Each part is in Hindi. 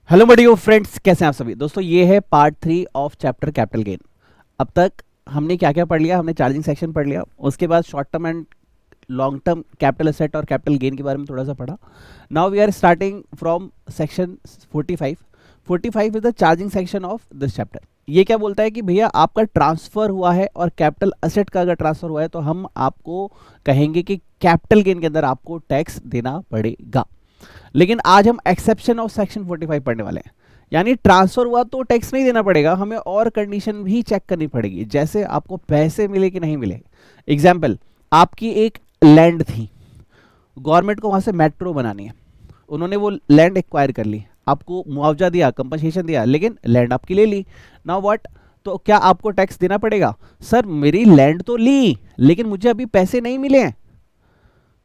हेलो बडियो फ्रेंड्स, कैसे हैं आप सभी दोस्तों। ये है part 3 of chapter capital gain. अब तक हमने क्या क्या पढ़ लिया। हमने चार्जिंग सेक्शन पढ़ लिया, उसके बाद short term and long term capital asset और कैपिटल गेन के बारे में थोड़ा सा पढ़ा। Now we are starting from section 45। 45 is the charging section of this chapter. ये क्या बोलता है कि भैया आपका ट्रांसफर हुआ है और कैपिटल एसेट का अगर ट्रांसफर हुआ है तो हम आपको कहेंगे कि कैपिटल गेन के अंदर आपको टैक्स देना पड़ेगा। लेकिन आज हम एक्सेप्शन ऑफ सेक्शन 45 पढ़ने वाले हैं। यानी ट्रांसफर हुआ तो टैक्स नहीं देना पड़ेगा, हमें और कंडीशन भी चेक करनी पड़ेगी, जैसे आपको पैसे मिले कि नहीं मिले। एग्जाम्पल, आपकी एक लैंड थी, गवर्नमेंट को वहां से मेट्रो बनानी है, उन्होंने वो लैंड एक्वायर कर ली, आपको मुआवजा दिया, कंपनसेशन दिया, लेकिन लैंड आपकी ले ली। नाउ व्हाट, तो क्या आपको टैक्स देना पड़ेगा? सर मेरी लैंड तो ली लेकिन मुझे अभी पैसे नहीं मिले हैं।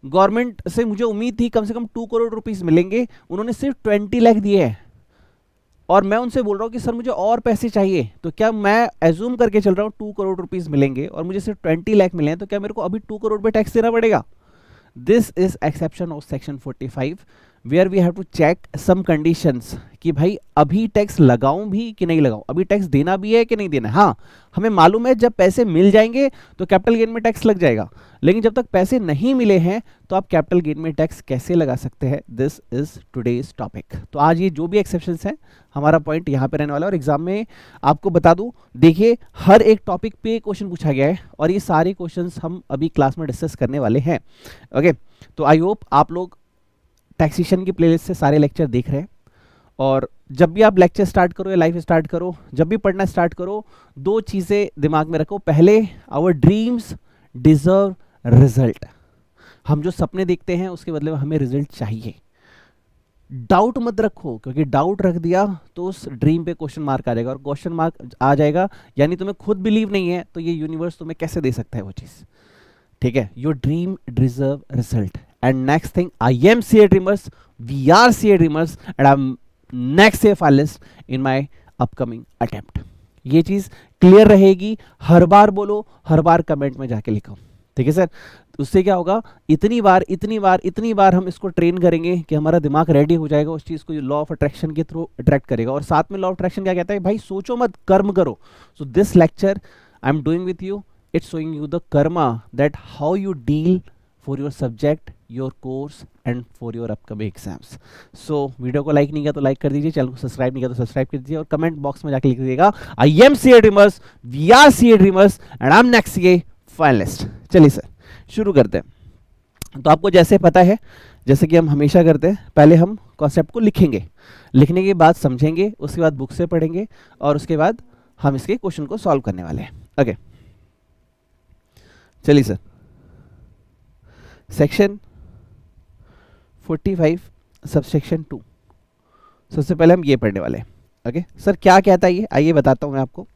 गवर्नमेंट से मुझे उम्मीद थी कम से कम 2 करोड़ रुपीस मिलेंगे, उन्होंने सिर्फ 20 लाख दिए हैं और मैं उनसे बोल रहा हूं कि सर मुझे और पैसे चाहिए। तो क्या मैं एज्यूम करके चल रहा हूं 2 करोड़ रुपीस मिलेंगे और मुझे सिर्फ 20 लाख मिले हैं, तो क्या मेरे को अभी 2 करोड़ पे टैक्स देना पड़ेगा? This is exception of section 45 where we have to check some conditions कि भाई अभी टैक्स लगाऊं भी कि नहीं लगाऊं, अभी टैक्स देना भी है कि नहीं देना है। हाँ, हमें मालूम है जब पैसे मिल जाएंगे तो कैपिटल गेन में टैक्स लग जाएगा, लेकिन जब तक पैसे नहीं मिले हैं तो आप कैपिटल गेन में टैक्स कैसे लगा सकते हैं। This is today's topic. तो आज ये जो भी एक्सेप्शंस हैं हमारा पॉइंट यहाँ पे रहने वाला है। और एग्जाम में आपको बता दूं, देखिए हर एक टॉपिक पे क्वेश्चन पूछा गया है और ये सारे क्वेश्चंस हम अभी क्लास में डिस्कस करने वाले हैं। ओके, तो आई होप आप लोग टैक्सेशन की प्लेलिस्ट से सारे लेक्चर देख रहे हैं। और जब भी आप लेक्चर स्टार्ट करो या लाइफ स्टार्ट करो, जब भी पढ़ना स्टार्ट करो, दो चीज़ें दिमाग में रखो। पहले, आवर ड्रीम्स डिजर्व रिजल्ट। हम जो सपने देखते हैं उसके बदले में हमें रिजल्ट चाहिए। डाउट मत रखो, क्योंकि डाउट रख दिया तो उस ड्रीम पे क्वेश्चन मार्क आ जाएगा, और क्वेश्चन मार्क आ जाएगा यानी तुम्हें खुद बिलीव नहीं है, तो ये यूनिवर्स तुम्हें कैसे दे सकता है वो चीज़। ठीक है, your dream deserve result. And next thing, I am CA dreamers, we are CA dreamers and I am next CA finalist in my upcoming attempt. ये चीज क्लियर रहेगी, हर बार बोलो, हर बार कमेंट में जाके लिखो। ठीक है सर, उससे क्या होगा, इतनी बार इतनी बार इतनी बार हम इसको ट्रेन करेंगे कि हमारा दिमाग रेडी हो जाएगा उस चीज को, लॉ ऑफ अट्रैक्शन के थ्रू अट्रैक्ट करेगा। और साथ में लॉ ऑफ अट्रैक्शन क्या कहता है, भाई सोचो मत, कर्म करो। So this lecture I am doing with you, it's showing you the karma, that how you deal for your subject, your course and for your upcoming exams. So video को लाइक नहीं किया तो लाइक कर दीजिए, चैनल को सब्सक्राइब नहीं किया तो सब्सक्राइब कर दीजिए, और कमेंट बॉक्स में जाके लिख दीजिएगा I am CA dreamers, we are CA dreamers and I am next CA finalist. चलिए सर शुरू करते हैं। तो आपको जैसे पता है, जैसे कि हम हमेशा करते हैं, पहले हम कॉन्सेप्ट को लिखेंगे, लिखने के बाद समझेंगे, उसके बाद बुक से पढ़ेंगे और उसके बाद हम इसके क्वेश्चन को सॉल्व करने वाले हैं। ओके चलिए सर, सेक्शन 45 सबसेक्शन 2, सबसे पहले हम ये पढ़ने वाले हैं। ओके सर, क्या कहता है ये, आइए बताता हूं मैं आपको।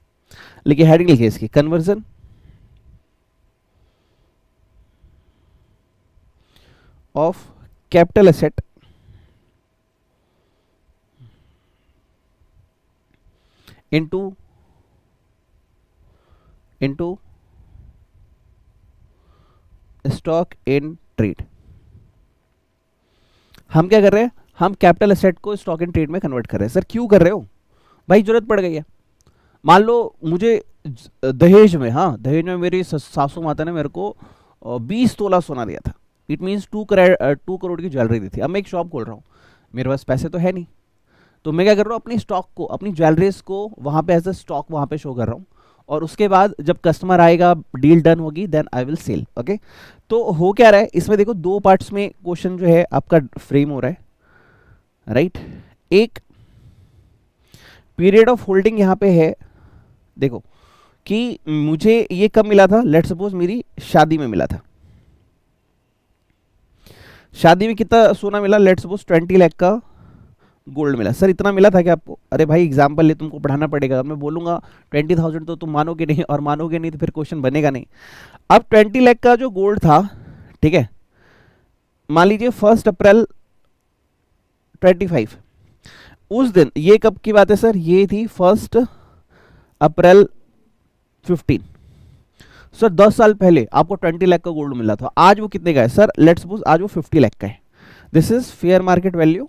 लेकिन हेडिंग लिखिए इसकी, conversion of capital asset into stock in trade. हम क्या कर रहे हैं, हम कैपिटल एसेट को स्टॉक इन ट्रेड में कन्वर्ट कर रहे हैं। सर क्यों कर रहे हो? भाई जरूरत पड़ गई है। मान लो मुझे दहेज में, हाँ दहेज में मेरी सासू माता ने मेरे को 20 तोला सोना दिया था। इट मीन्स 2 करोड़ की ज्वेलरी दी थी। अब मैं एक शॉप खोल रहा हूँ, मेरे पास पैसे तो है नहीं, तो मैं क्या कर रहा हूँ, अपनी स्टॉक को, अपनी ज्वेलरीज को वहाँ पे एज अ स्टॉक वहाँ पे शो कर रहा हूँ, और उसके बाद जब कस्टमर आएगा, डील डन होगी, then I will sell. Okay, तो हो क्या रहा है इसमें, देखो दो पार्ट्स में क्वेश्चन जो है आपका फ्रेम हो रहा है, राइट। एक पीरियड ऑफ होल्डिंग यहाँ पे है, देखो कि मुझे ये कब मिला था, लेट्स सपोज मेरी शादी में मिला था। शादी में कितना सोना मिला, लेट्स सपोज 20 लाख का गोल्ड मिला। सर इतना मिला था क्या आपको? अरे भाई एग्जाम्पल ले, तुमको पढ़ाना पड़ेगा। मैं बोलूंगा 20,000 तो तुम मानोगे नहीं, और मानोगे नहीं तो फिर क्वेश्चन बनेगा नहीं। अब 20 लाख का जो गोल्ड था, ठीक है, मान लीजिए 1 अप्रैल 25, उस दिन, ये कब की बात है सर, ये थी 1 अप्रैल 15। सर 10 साल पहले आपको 20 लाख का गोल्ड मिला था, आज वो कितने का है? सर लेट्स सपोज आज वो 50 लाख का है। This is fair market value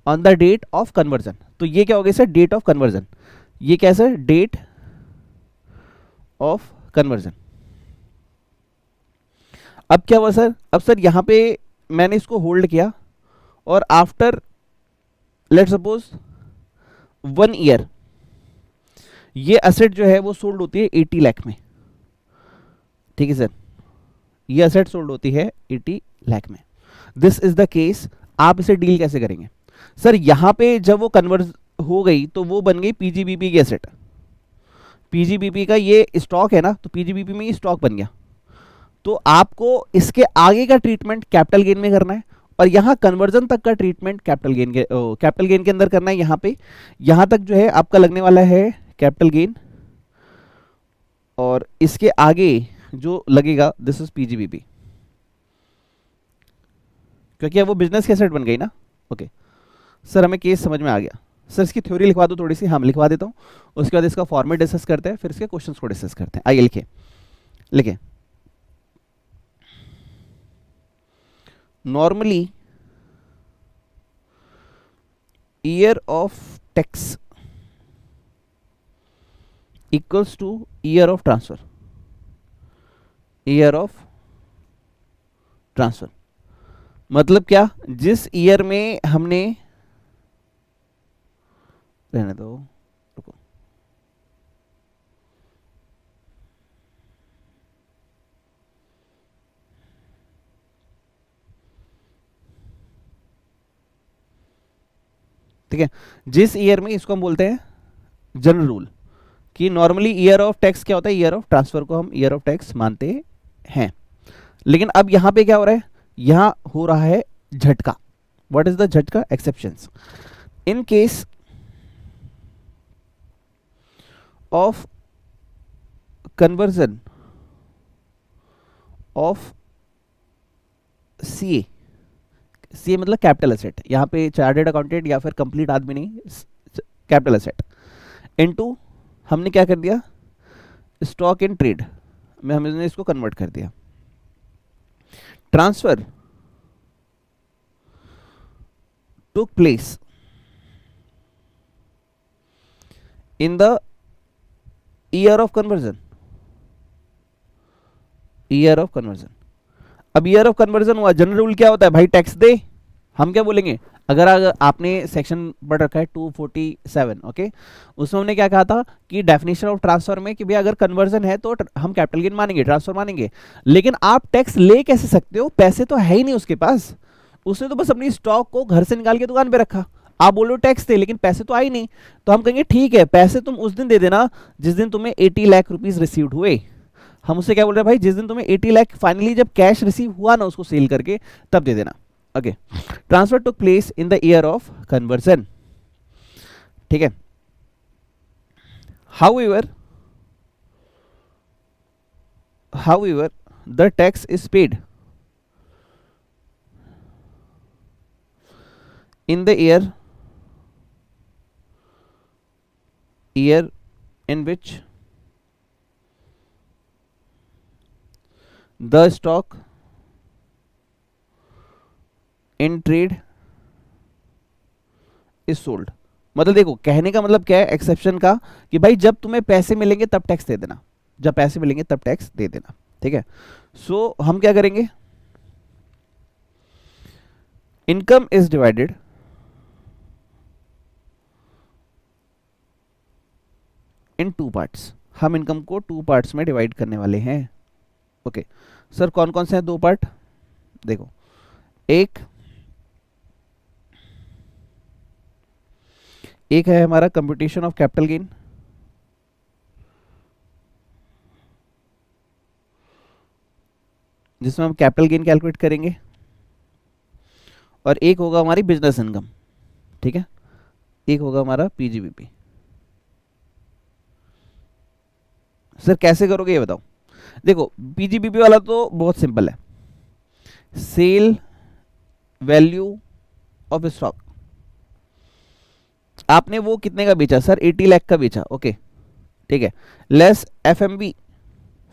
on the date of conversion. तो ये क्या हो गया सर, डेट ऑफ कन्वर्जन। ये क्या है सर, डेट ऑफ कन्वर्जन। अब क्या हुआ सर, अब सर यहां पे मैंने इसको होल्ड किया और आफ्टर लेट सपोज 1 ईयर ये एसेट जो है वो सोल्ड होती है 80 लाख में। ठीक है सर, ये एसेट सोल्ड होती है 80 लाख में। This is the case. आप इसे डील कैसे करेंगे सर, यहां पे जब वो कन्वर्ट हो गई तो वो बन गई पीजीबीपी की एसेट। पीजीबीपी का ये स्टॉक है ना, तो पीजीबीपी में ये स्टॉक बन गया। तो आपको इसके आगे का ट्रीटमेंट कैपिटल गेन में करना है और यहां कन्वर्जन तक का ट्रीटमेंट कैपिटल गेन के अंदर करना है। यहां पे यहां तक जो है आपका लगने वाला है कैपिटल गेन, और इसके आगे जो लगेगा दिस इज पीजीबीपी, क्योंकि अब वो बिजनेस की एसेट बन गई ना। ओके सर, हमें केस समझ में आ गया। सर इसकी थ्योरी लिखवा दो थोड़ी सी। हाँ लिखवा देता हूँ, उसके बाद इसका फॉर्मेट डिस्कस करते हैं, फिर इसके क्वेश्चंस को डिस्कस करते हैं। आइए लिखिए, लिखिए normally year of tax equals two year of transfer. Year of transfer मतलब क्या, जिस ईयर में हमने, रहने दो रुको, ठीक है, जिस ईयर में, इसको हम बोलते हैं जनरल रूल कि नॉर्मली ईयर ऑफ टैक्स क्या होता है, ईयर ऑफ ट्रांसफर को हम ईयर ऑफ टैक्स मानते हैं। लेकिन अब यहां पे क्या हो रहा है, यहां हो रहा है झटका। व्हाट इज द झटका, exceptions. In case of conversion of CA, CA मतलब कैपिटल एसेट, यहां पे चार्टर्ड अकाउंटेंट या फिर कंप्लीट आदमी नहीं, कैपिटल एसेट इनटू हमने क्या कर दिया, स्टॉक इन ट्रेड में हमने इसको कन्वर्ट कर दिया। Transfer took place in the year of conversion. Year of conversion, अब ईयर ऑफ कन्वर्जन हुआ, जनरल रूल क्या होता है भाई, टैक्स दे। हम क्या बोलेंगे, अगर आपने सेक्शन पढ़ रखा है 247, ओके, उसमें हमने क्या कहा था कि डेफिनेशन ऑफ ट्रांसफर में कि भाई अगर कन्वर्जन है तो हम कैपिटल गेन मानेंगे, ट्रांसफर मानेंगे। लेकिन आप टैक्स ले कैसे सकते हो, पैसे तो है ही नहीं उसके पास, उसने तो बस अपनी स्टॉक को घर से निकाल के दुकान पे रखा। आप बोलो टैक्स दे, लेकिन पैसे तो आए नहीं। तो हम कहेंगे ठीक है, पैसे तुम उस दिन दे देना जिस दिन तुम्हें 80 लाख रुपीज रिसीव्ड हुए। हम उससे क्या बोल रहे हैं भाई, जिस दिन तुम्हें 80 लाख फाइनली जब कैश रिसीव हुआ ना उसको सेल करके, तब दे देना। Okay, transfer took place in the year of conversion. ठीक है, however the tax is paid in the year in which the stock in trade is sold। मतलब देखो कहने का मतलब क्या है एक्सेप्शन का, कि भाई जब तुम्हें पैसे मिलेंगे तब टैक्स दे देना, जब पैसे मिलेंगे तब टैक्स दे देना। ठीक है, सो हम क्या करेंगे, income is divided in 2 parts. हम इनकम को 2 पार्ट्स में डिवाइड करने वाले हैं। ओके सर, कौन कौन से हैं 2 पार्ट, देखो, एक है हमारा कंप्यूटेशन ऑफ कैपिटल गेन, जिसमें हम कैपिटल गेन कैलकुलेट करेंगे, और एक होगा हमारी बिजनेस इनकम। ठीक है, एक होगा हमारा पीजीबीपी। सर कैसे करोगे ये बताओ। देखो पीजीबीपी वाला तो बहुत सिंपल है, सेल वैल्यू ऑफ स्टॉक, आपने वो कितने का बेचा सर, 80 लाख का बेचा। ओके ठीक है, less FMV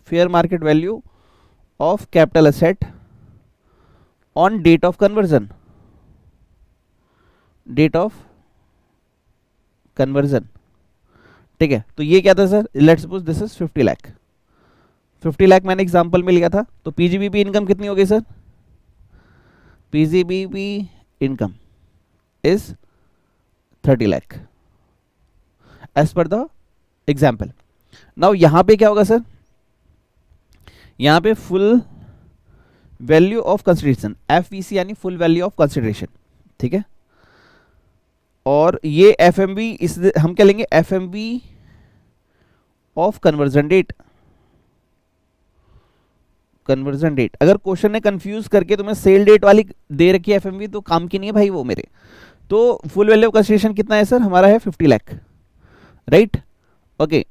fair market value of capital asset on date of conversion, date of conversion, ठीक है। तो ये क्या था sir, let's suppose this is 50 lakh, 50 lakh मैंने एग्जांपल में लिया था। तो पीजीबीपी इनकम कितनी हो गई sir, PGBP income is 30 lakh as per the example. Now यहां पे क्या होगा सर, यहां पे full value of consideration, FVC यानी फुल वैल्यू ऑफ कंसिडरेशन, ठीक है। और ये एफएमबी, इस हम क्या लेंगे, FMV of conversion date, conversion date. अगर क्वेश्चन ने कंफ्यूज करके तुम्हें सेल डेट वाली दे रखी है एफएमबी, तो काम की नहीं है भाई वो मेरे। तो फुल वैल्यू ऑफ कंसिडरेशन कितना है सर, हमारा है 50 लाख, राइट, ओके,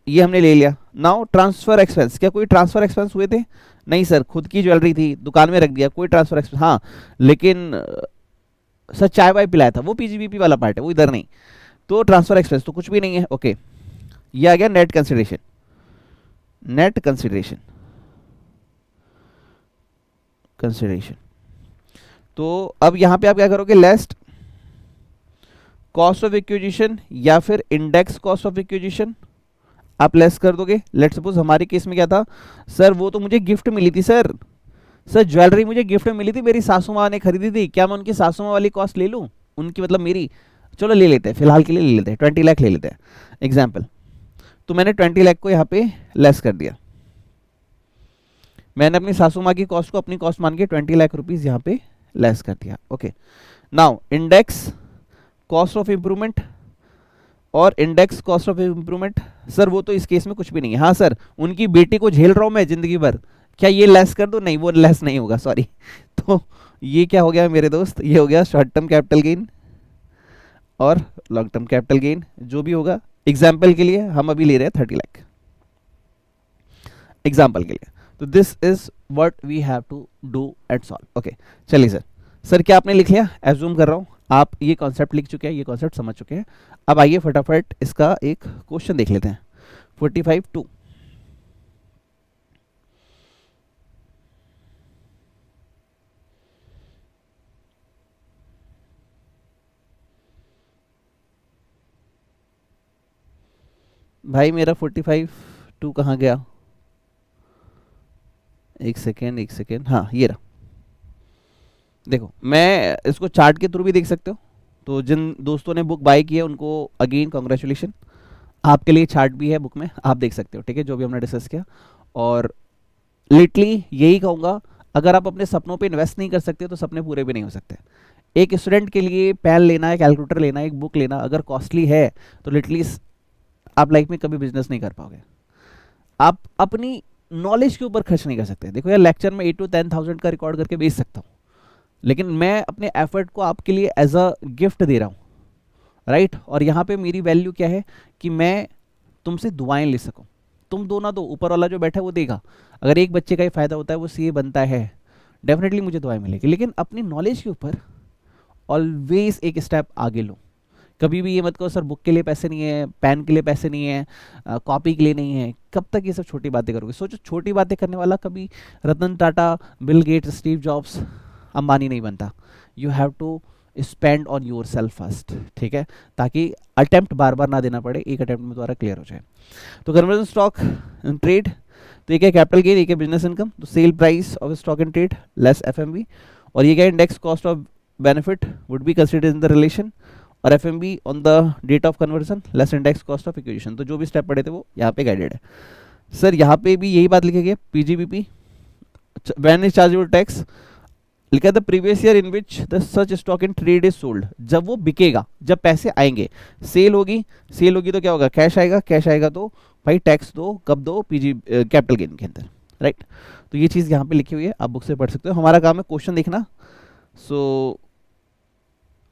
ये हमने ले लिया। नाउ ट्रांसफर एक्सपेंस, क्या कोई ट्रांसफर एक्सपेंस हुए थे, नहीं सर, खुद की ज्वेलरी थी, दुकान में रख दिया, कोई ट्रांसफर एक्सपेंस, हाँ लेकिन सर चाय वाय पिलाया था, वो पीजीबीपी वाला पार्ट है, वो इधर नहीं, तो ट्रांसफर एक्सपेंस तो कुछ भी नहीं है, ओके। ये आ गया net consideration, net consideration, consideration. तो अब यहां पे आप क्या करोगे, लेस्ट कॉस्ट ऑफ एक्विजिशन या फिर इंडेक्स कॉस्ट ऑफ एक्विजिशन आप लेस कर दोगे। लेट्स सपोज हमारे केस में क्या था सर, वो तो मुझे गिफ्ट मिली थी सर, ज्वेलरी मुझे गिफ्ट में मिली थी, मेरी सासू माँ ने खरीदी थी, क्या मैं उनकी सासू माँ वाली कॉस्ट ले लूँ, उनकी मतलब मेरी, चलो ले लेते हैं, फिलहाल के लिए ले लेते हैं, 20 लाख ले लेते हैं एग्जाम्पल। तो मैंने 20 लाख को यहाँ पे लेस कर दिया, मैंने अपनी सासू माँ की कॉस्ट को अपनी कॉस्ट मान के 20 लाख रुपीज यहाँ पे लेस कर दिया, okay. Now index cost of improvement और index cost of improvement, sir वो तो इस केस में कुछ भी नहीं है। हाँ सर, उनकी बेटी को झेल रहा हूं मैं जिंदगी भर, क्या ये लेस कर दो, नहीं वो लेस नहीं होगा, सॉरी। तो ये क्या हो गया मेरे दोस्त, ये हो गया शॉर्ट टर्म कैपिटल गेन और लॉन्ग टर्म कैपिटल गेन, जो भी होगा। एग्जाम्पल के लिए हम अभी ले रहे हैं 30 लाख एग्जाम्पल के लिए। तो this is what we have to do at solve, okay. चलिए सर क्या आपने लिख लिया, एज्यूम कर रहा हूं आप ये कॉन्सेप्ट लिख चुके हैं, ये कॉन्सेप्ट समझ चुके हैं। अब आइए फटाफट इसका एक क्वेश्चन देख लेते हैं। 45(2) भाई मेरा 45(2) कहाँ गया, एक सेकेंड, हाँ ये रहा। देखो मैं इसको चार्ट के थ्रू भी देख सकते हो, तो जिन दोस्तों ने बुक बाय की है उनको अगेन कॉन्ग्रेचुलेशन, आपके लिए चार्ट भी है बुक में, आप देख सकते हो, ठीक है, जो भी हमने डिस्कस किया। और लिटरली यही कहूँगा, अगर आप अपने सपनों पे इन्वेस्ट नहीं कर सकते तो सपने पूरे भी नहीं हो सकते। एक स्टूडेंट के लिए पेन लेना है, कैलकुलेटर लेना है, एक बुक लेना अगर कॉस्टली है तो लिटरली आप लाइफ में कभी बिजनेस नहीं कर पाओगे। आप अपनी नॉलेज के ऊपर खर्च नहीं कर सकते। देखो यार, लेक्चर में 8 to 10,000 का रिकॉर्ड करके बेच सकता हूँ, लेकिन मैं अपने एफर्ट को आपके लिए एज अ गिफ्ट दे रहा हूँ, राइट। और यहाँ पे मेरी वैल्यू क्या है कि मैं तुमसे दुआएं ले सकूँ, तुम दो ना दो, ऊपर वाला जो बैठा है वो देगा। अगर एक बच्चे का ही फायदा होता है, वो सीए बनता है, डेफिनेटली मुझे दुआएं मिलेगी। लेकिन अपनी नॉलेज के ऊपर ऑलवेज एक स्टेप आगे लो। कभी भी ये मत कहो सर बुक के लिए पैसे नहीं है, पेन के लिए पैसे नहीं है, कॉपी के लिए नहीं है। कब तक ये सब छोटी बातें करोगे? सोचो, छोटी बातें करने वाला कभी Ratan Tata, Bill Gates, Steve Jobs, Ambani नहीं बनता। You have to spend on yourself first, ठीक है, ताकि अटेम्प्ट बार बार ना देना पड़े, एक अटेम्प्ट में तुम्हारा क्लियर हो जाए। तो कन्वर्जन स्टॉक इन ट्रेड, तो एक है कैपिटल गेन, एक है बिजनेस इनकम। तो sale price of stock in trade less FMV, और ये क्या index cost of benefit would be considered in the relation, और FMV on the date of conversion less index cost of acquisition. तो जो भी स्टेप पढ़े थे वो यहाँ पे गाइडेड है। सर यहाँ पे भी यही बात लिखी गई है, PGBP when is chargeable tax, लिखा the previous year in which the such stock in trade is sold, जब वो बिकेगा, जब पैसे आएंगे, सेल होगी तो क्या होगा, कैश आएगा, कैश आएगा तो भाई टैक्स दो, कब दो, पीजी कैपिटल गेन के अंदर, राइट। तो ये चीज़ यहाँ पे लिखी हुई है, आप बुक से पढ़ सकते हो। हमारा काम है क्वेश्चन देखना। सो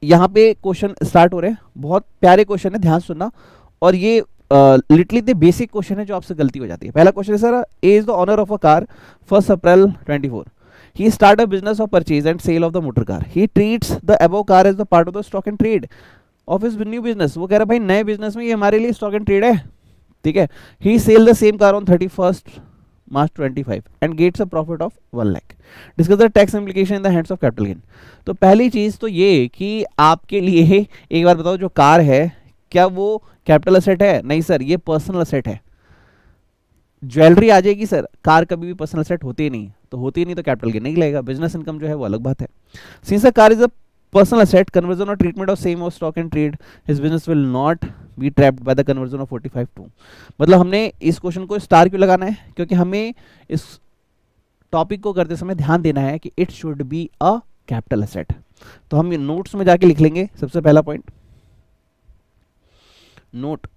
यहाँ पे क्वेश्चन स्टार्ट हो रहे हैं, बहुत प्यारे क्वेश्चन है, ध्यान सुनना। और ये लिटरली द बेसिक क्वेश्चन है जो आपसे गलती हो जाती है। पहला क्वेश्चन है sir, A is the owner of a car 1 April 24, he start a business of purchase and sale of the motor car, he treats the above car as the part of the stock and trade of his new business। वो कह रहा है भाई नए बिजनेस में ये हमारे लिए स्टॉक एंड ट्रेड है, ठीक है। he sell the same car on 31st March 25 and gets a profit of 1 lakh. Discuss the tax implication in the hands of capital gain. तो पहली चीज तो ये कि आपके लिए एक बार बताओ, जो कार है क्या वो कैपिटल असेट है? नहीं सर, ये पर्सनल असेट है. ज्वेलरी आ जाएगी सर, कार कभी भी पर्सनल असेट होती ही नहीं, तो होती ही नहीं तो कैपिटल गेन नहीं लगेगा. बिजनेस इनकम जो है वो अलग बात है. Since the car is a personal asset, conversion or treatment of same of stock and trade, his business will not be trapped by the conversion of 45(2). मतलब हमने इस क्वेश्चन को स्टार क्यों लगाना है? क्योंकि हमें इस टॉपिक को करते समय ध्यान देना है कि it should be a capital asset. तो हम नोट्स में जाके लिख लेंगे. सबसे पहला point, note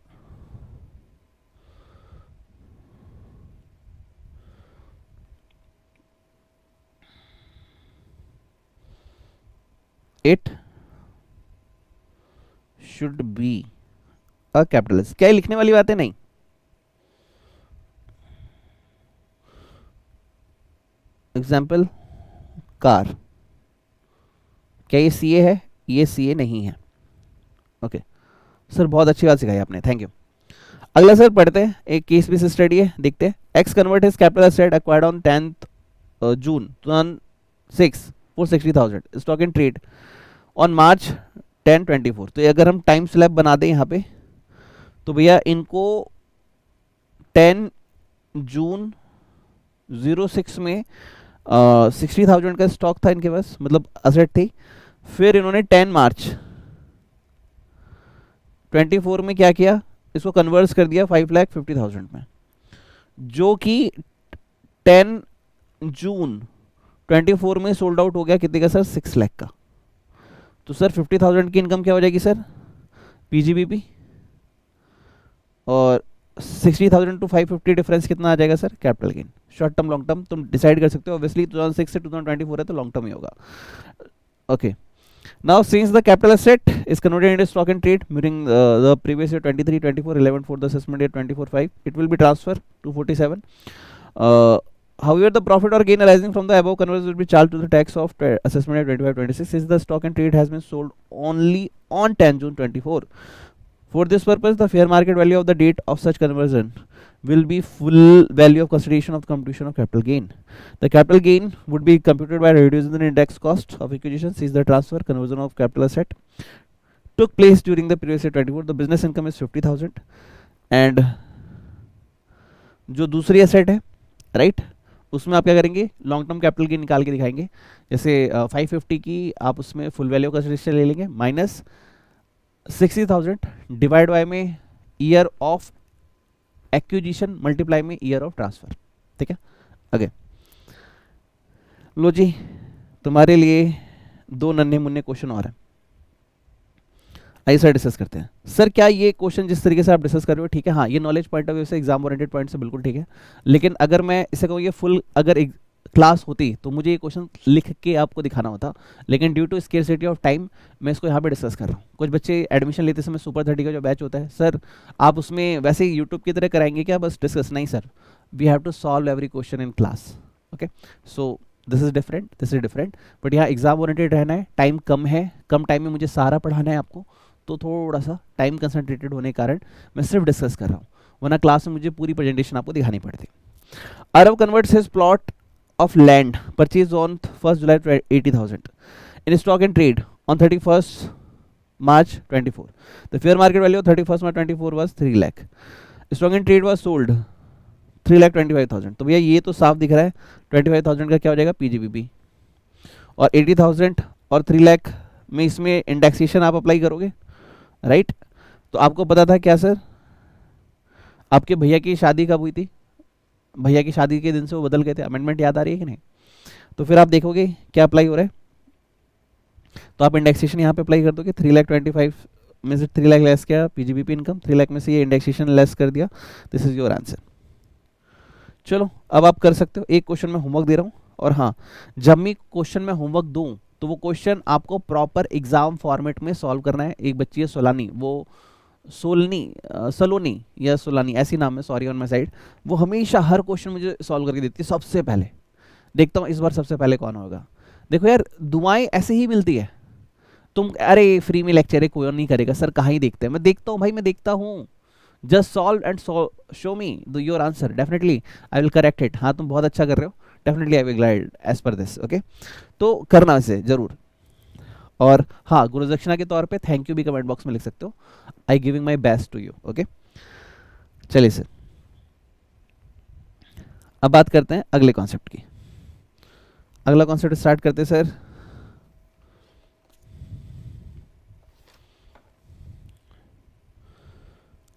it should be a capital S. क्या लिखने वाली बात है? नहीं. एग्जाम्पल कार, क्या ये सीए है? ये सीए नहीं है. ओके सर, बहुत अच्छी बात सिखाई आपने, थैंक यू. अगला सर पढ़ते हैं, एक केस बेस स्टडी है, देखते हैं. X convert his capital asset acquired on 10th June 2006 for 60,000 stock in trade on March 10, 24. तो अगर हम टाइम स्लैब बना दें यहाँ पे, तो भैया इनको 10 जून 06 में 60,000 का स्टॉक था इनके पास, मतलब असेट थी. फिर इन्होंने 10 मार्च 24 में क्या किया, इसको कन्वर्ट कर दिया 5,50,000 में, जो कि 10 जून 24 में सोल्ड आउट हो गया. कितने का सर? 6 लाख का. तो सर 50,000 की इनकम क्या हो जाएगी सर? पीजीबीपी. और 60,000 टू 550 डिफरेंस कितना आ जाएगा sir? Capital gain. Short term long term तुम डिसाइड कर सकते हो. ऑब्वियसली 2006 से 2024 है तो लॉन्ग टर्म ही होगा. Okay, now since the capital asset is converted into stock and trade during the previous year 23, 24, 11 for the assessment year 24, 5, it will be transferred to 47. However, the profit or gain arising from the above conversion will be charged to the tax of assessment year 25, 26 since the stock and trade has been sold only on 10 June 24. For this purpose, the fair market value of the date of such conversion will be full value of consideration of the computation of capital gain. The capital gain would be computed by reducing the index cost of acquisition since the transfer conversion of capital asset took place during the previous year 24. The business income is 50,000 and जो दूसरी एसेट है राइट, उसमें आप क्या करेंगे? लॉन्ग टर्म कैपिटल गेन निकाल के दिखाएंगे. जैसे 550 की आप उसमें फुल वैल्यू का कंसिडरेशन ले लेंगे, माइनस 60,000 डिवाइड बाय में ईयर ऑफ एक्विजिशन मल्टीप्लाई में ईयर ऑफ ट्रांसफर. ठीक है, आगे लो जी, तुम्हारे लिए 2 नन्हे मुन्ने क्वेश्चन और हैं. आइए सर डिस्कस करते हैं. सर क्या ये क्वेश्चन जिस तरीके से आप डिस्कस कर रहे हो ठीक है? हाँ, ये नॉलेज पॉइंट ऑफ व्यू से, एग्जाम ओरिएंटेड पॉइंट से बिल्कुल ठीक है. लेकिन अगर मैं इसे कहूँ ये फुल अगर क्लास होती तो मुझे ये क्वेश्चन लिख के आपको दिखाना होता. लेकिन due to scarcity of time मैं इसको यहाँ पे डिस्कस कर रहा हूँ. कुछ बच्चे एडमिशन लेते समय सुपर 30 का जो बैच होता है, सर आप उसमें वैसे ही यूट्यूब की तरह कराएंगे क्या बस डिस्कस? नहीं sir, we have to solve every question in class. Okay, so this is different, this is different. But यहाँ एग्जाम ओरिएंटेड रहना है, टाइम कम है, कम टाइम में मुझे सारा पढ़ाना है आपको, तो थोड़ा सा टाइम कंसंट्रेटेड होने के कारण मैं सिर्फ डिस्कस कर रहा हूँ, वरना क्लास में मुझे पूरी प्रेजेंटेशन आपको दिखानी पड़ती. अरब converts his plot of land purchase on 1st July 80,000 in stock and trade on 31st March 24. The fair market value of 31st March 24 was 3 lakh. Stock and trade was sold 3,25,000. तो भैया ये तो साफ दिख रहा है 25,000 का क्या हो जाएगा? पीजीबीपी. और 80,000 और 3 लाख में इसमें इंडेक्सेशन आप अप्लाई करोगे राइट. तो आपको पता था क्या सर, आपके भैया की शादी कब हुई थी? भैया की शादी के दिन से वो बदल गए थे. अमेंडमेंट याद आ रही है कि नहीं? तो फिर आप देखोगे क्या अप्लाई हो रहा है, तो आप इंडेक्सेशन यहाँ पे अप्लाई कर दोगे. 3,25,000 में से 3 लाख लेस किया पीजीबीपी इनकम, 3 लाख में से ये इंडेक्सेशन लेस कर दिया. This is your answer. चलो अब आप कर सकते हो. एक क्वेश्चन मैं होमवर्क दे रहा हूँ, और हाँ, जब मैं क्वेश्चन में होमवर्क दूँ तो वो क्वेश्चन आपको प्रॉपर एग्जाम फॉर्मेट में सॉल्व करना है. एक बच्ची है सोलानी, वो सलोनी या सोलानी ऐसी नाम है, सॉरी ऑन माय साइड, वो हमेशा हर क्वेश्चन मुझे सॉल्व करके देती है सबसे पहले. देखता हूँ इस बार सबसे पहले कौन होगा. देखो यार, दुआएं ऐसे ही मिलती है. तुम अरे फ्री में लेक्चर है कोई और नहीं करेगा सर, कहाँ ही देखते हैं. मैं देखता हूँ भाई, मैं देखता हूँ just solve and show me your answer, definitely I will correct it. हाँ तुम बहुत अच्छा कर रहे हो, definitely I will guide as per this. Okay, तो करना इसे जरूर। और हाँ, गुरु दक्षिणा के तौर पे थैंक यू भी कमेंट बॉक्स में लिख सकते हो, I giving my best to you. Okay, चलिए सर, अब बात करते हैं अगले कॉन्सेप्ट की। अगला कॉन्सेप्ट स्टार्ट करते हैं सर।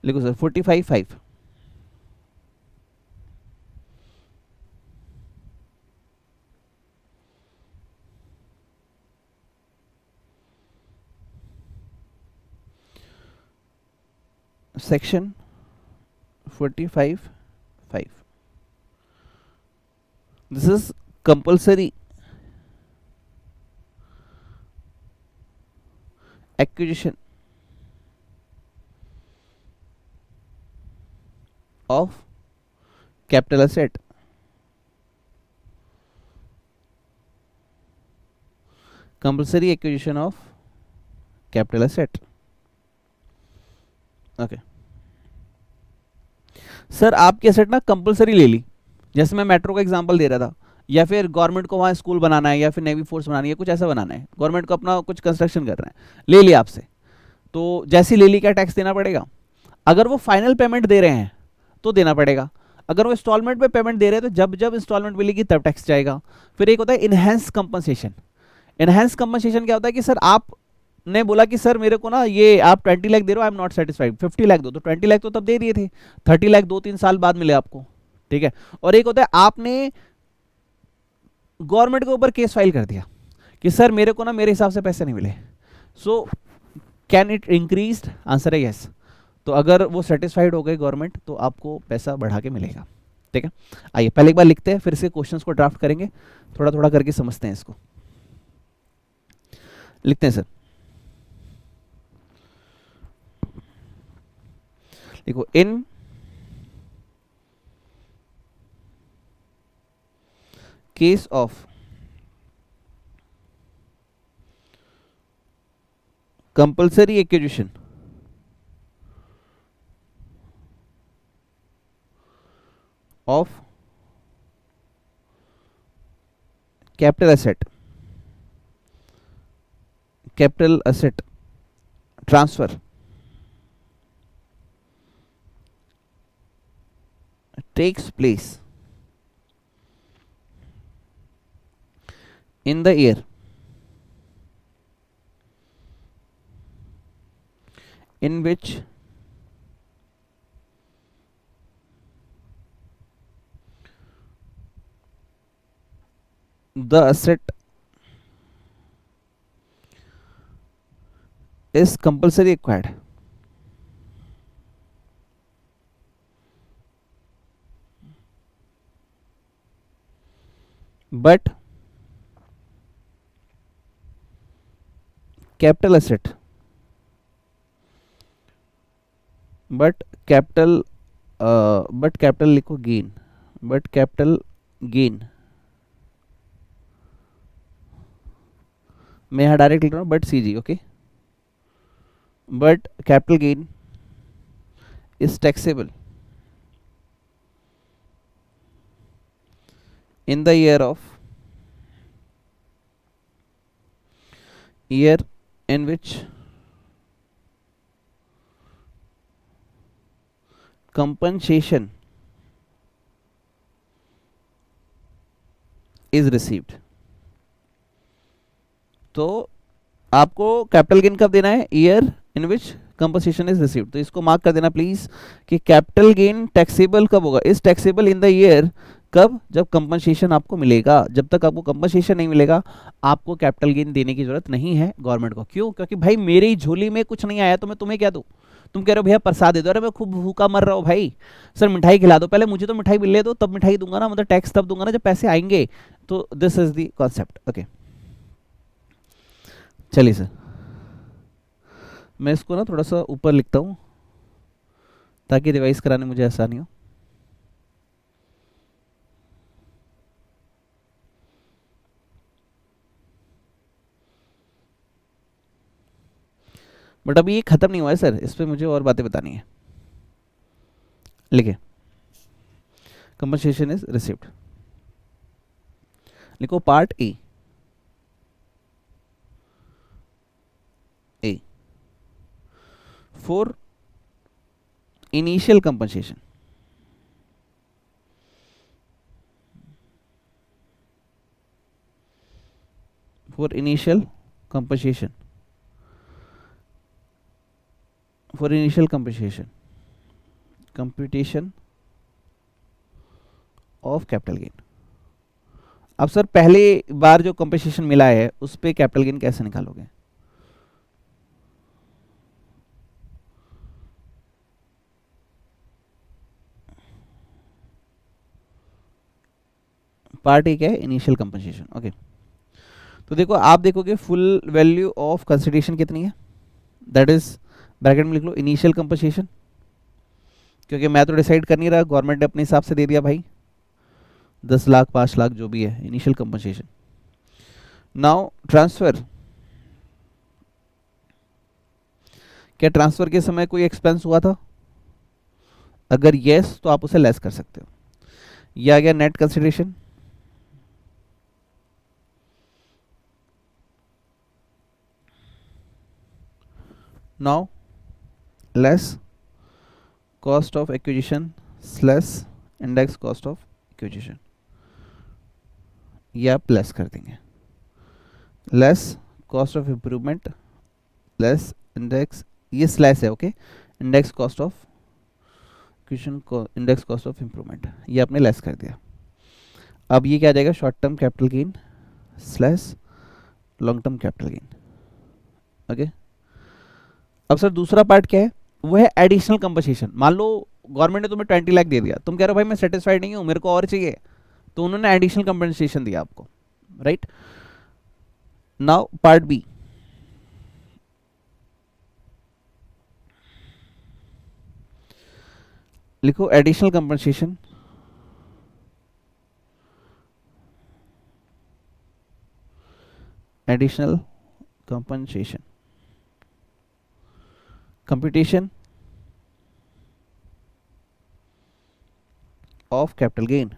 लिखो sir 45(5). Section 45(5). This is compulsory acquisition of capital asset. Compulsory acquisition of capital asset. Okay sir, आपकी एसेट ना कंपलसरी ले ली, जैसे मैं मेट्रो का एग्जांपल दे रहा था, या फिर गवर्नमेंट को वहाँ स्कूल बनाना है या फिर नेवी फोर्स बनानी है, कुछ ऐसा बनाना है, गवर्नमेंट को अपना कुछ कंस्ट्रक्शन कर रहे हैं, ले लिया आपसे, तो जैसी ले ली क्या टैक्स देना पड़ेगा? अगर वो फाइनल पेमेंट दे रहे हैं तो देना पड़ेगा, अगर वो इंस्टॉलमेंट पे पेमेंट दे रहे हैं तो जब जब इंस्टॉलमेंट मिलेगी तब टैक्स जाएगा। फिर एक होता है इनहेंस कंपनसेशन। इनहेंस कंपनसेशन क्या होता है कि सर आप ने बोला कि सर मेरे को ना ये आप 20 लाख दे रहे हो, I am not satisfied, 50 lakh दो, तो 20 लाख तो तब दे दिए थे, 30 लाख 2-3 साल बाद मिले आपको, ठीक है। और एक होता है आपने गवर्नमेंट के ऊपर केस फाइल कर दिया कि सर मेरे को ना मेरे हिसाब से पैसे नहीं मिले, so can it increase? Answer है यस। तो अगर वो सेटिस्फाइड हो गए गवर्नमेंट तो आपको पैसा बढ़ा के मिलेगा, ठीक है। आइए पहले एक बार लिखते हैं, फिर से क्वेश्चंस को ड्राफ्ट करेंगे, थोड़ा थोड़ा करके समझते हैं इसको। लिखते हैं सर, देखो इन case of compulsory acquisition of capital asset transfer takes place in the year in which the asset is compulsory acquired, but capital asset but capital लिखो gain, but capital gain, मैं यहाँ डायरेक्ट लिख रहा हूँ but CG, okay, but capital gain is taxable in the year in which compensation is received। तो आपको कैपिटल गेन कब देना है? Year in which compensation is received. तो इसको मार्क कर देना प्लीज कि कैपिटल गेन टैक्सेबल कब होगा? Is taxable in the year, कब? जब कंपनसेशन आपको मिलेगा। जब तक आपको कंपनसेशन नहीं मिलेगा आपको कैपिटल गेन देने की जरूरत नहीं है गवर्नमेंट को। क्यों? क्योंकि भाई मेरी झोली में कुछ नहीं आया तो मैं तुम्हें क्या दूं? तुम कह रहे हो भैया प्रसाद दे दो, अरे मैं खूब भूखा मर रहा हूँ भाई, सर मिठाई खिला दो, पहले मुझे तो मिठाई मिलने दो तब मिठाई दूंगा ना, मतलब टैक्स तब दूंगा ना जब पैसे आएंगे। तो this is the concept, okay. चलिए सर, मैं इसको ना थोड़ा सा ऊपर लिखता हूँ ताकि रिवाइज कराने मुझे आसानी हो। बट अभी ये खत्म नहीं हुआ है सर, इस पर मुझे और बातें बतानी है। लिखे कंपनसेशन इज रिसीव्ड, लिखो part A, for initial compensation, for initial compensation, computation of capital gain। अब सर पहले बार जो कंपनसेशन मिला है उस पे कैपिटल गेन कैसे निकालोगे? पार्ट ए क्या है? Initial compensation. ओके, तो देखो आप देखोगे फुल वैल्यू ऑफ कंसिडरेशन कितनी है, दैट इज ब्रैकेट में लिख लो इनिशियल कंपनसेशन, क्योंकि मैं तो डिसाइड कर नहीं रहा, गवर्नमेंट ने अपने हिसाब से दे दिया भाई 10 लाख 5 लाख जो भी है इनिशियल कंपनसेशन। नाउ ट्रांसफर, क्या ट्रांसफर के समय कोई एक्सपेंस हुआ था? अगर यस तो आप उसे लेस कर सकते हो। यह आ गया net consideration. Now less cost of acquisition slash index cost of acquisition, ये आप लेस कर देंगे। Less cost of improvement less index, ये स्लैश है, okay, index cost of acquisition को इंडेक्स कॉस्ट ऑफ इंप्रूवमेंट, ये आपने लेस कर दिया। अब ये क्या आ जाएगा? Short term capital gain slash long term capital gain. Okay, अब सर दूसरा पार्ट क्या है? वो है एडिशनल कंपनसेशन। मान लो गवर्नमेंट ने तुम्हें 20 लाख दे दिया, तुम कह रहे हो भाई मैं सेटिस्फाइड नहीं हूं, मेरे को और चाहिए, तो उन्होंने एडिशनल कंपनसेशन दिया आपको, राइट। नाउ पार्ट बी, लिखो additional compensation computation of capital gain.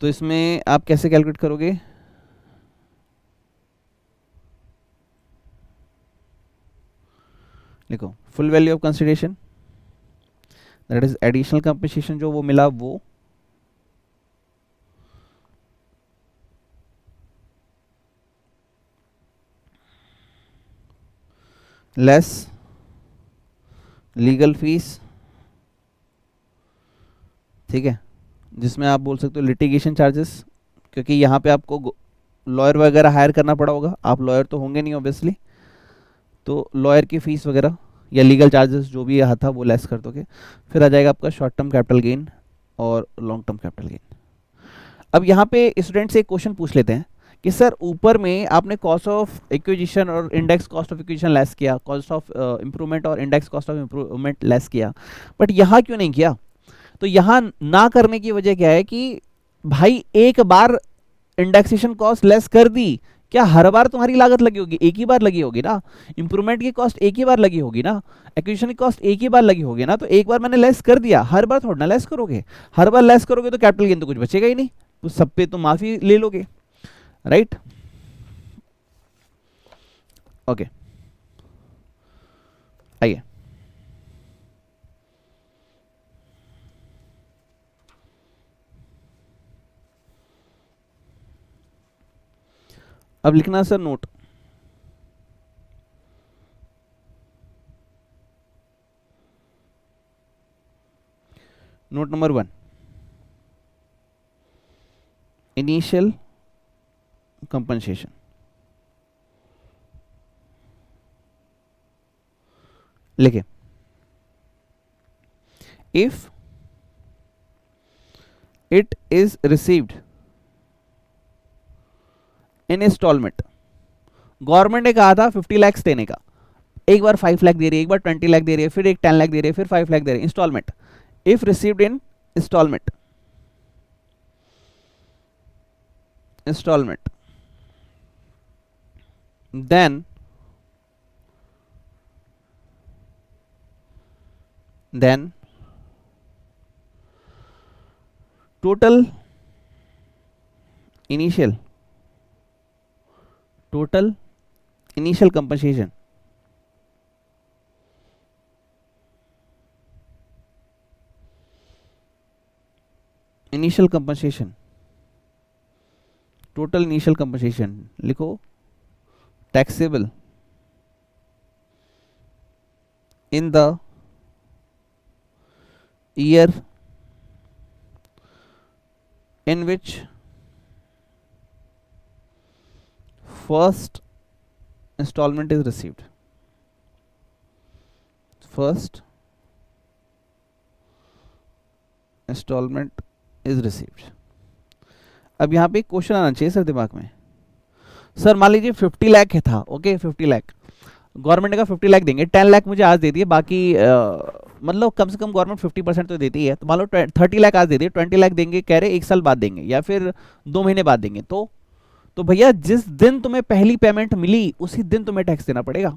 तो इसमें आप कैसे कैलकुलेट करोगे? लिखो full value of consideration, that is additional compensation जो वो मिला वो, लेस लीगल फीस, ठीक है, जिसमें आप बोल सकते हो लिटिगेशन चार्जेस, क्योंकि यहाँ पे आपको लॉयर वगैरह हायर करना पड़ा होगा, आप लॉयर तो होंगे नहीं ऑब्वियसली, तो लॉयर की फीस वगैरह या लीगल चार्जेस जो भी यहाँ था वो लेस कर दोगे, फिर आ जाएगा आपका शॉर्ट टर्म कैपिटल गेन और लॉन्ग टर्म कैपिटल गेन। अब यहाँ पे स्टूडेंट से एक क्वेश्चन पूछ लेते हैं कि सर ऊपर में आपने कॉस्ट ऑफ एक्विजिशन और index cost of acquisition less किया, कॉस्ट ऑफ इंप्रूवमेंट और index cost of improvement less किया, बट यहाँ क्यों नहीं किया? तो यहाँ ना करने की वजह क्या है कि भाई एक बार इंडेक्सेशन कॉस्ट लेस कर दी, क्या हर बार तुम्हारी लागत लगी होगी? एक ही बार लगी होगी ना। इंप्रूवमेंट की कॉस्ट एक ही बार लगी होगी ना, एक्विजिशन की कॉस्ट एक ही बार लगी होगी ना, तो एक बार मैंने लेस कर दिया, हर बार थोड़ा ना लेस करोगे। हर बार लेस करोगे तो कैपिटल गेन तो कुछ बचेगा ही नहीं, तो सब पे तो माफी ले लोगे, राइट। ओके, आइए अब लिखना sir note, note number 1, initial compensation, लिखे if it is received in instalment. Government ने कहा था 50 लाख देने का, एक बार 5 लाख दे रही है, एक बार 20 लाख दे रही है, फिर एक 10 लाख दे रही है, फिर 5 लाख दे रही है, instalment. If received in instalment, then then total initial compensation total initial compensation लिखो taxable in the year in which first installment is received. First installment is received. अब यहाँ पे एक क्वेश्चन आना चाहिए सर दिमाग में. सर मान लीजिए 50 लाख है था, ओके 50 लाख गवर्नमेंट का 50 लाख देंगे, 10 लाख मुझे आज दे दिए, बाकी मतलब कम से कम गवर्नमेंट 50% तो देती है, तो मान लो 30 लाख आज दे दिए, 20 लाख देंगे, कह रहे 1 साल बाद देंगे या फिर 2 महीने बाद देंगे. तो भैया जिस दिन तुम्हें पहली पेमेंट मिली उसी दिन तुम्हें टैक्स देना पड़ेगा.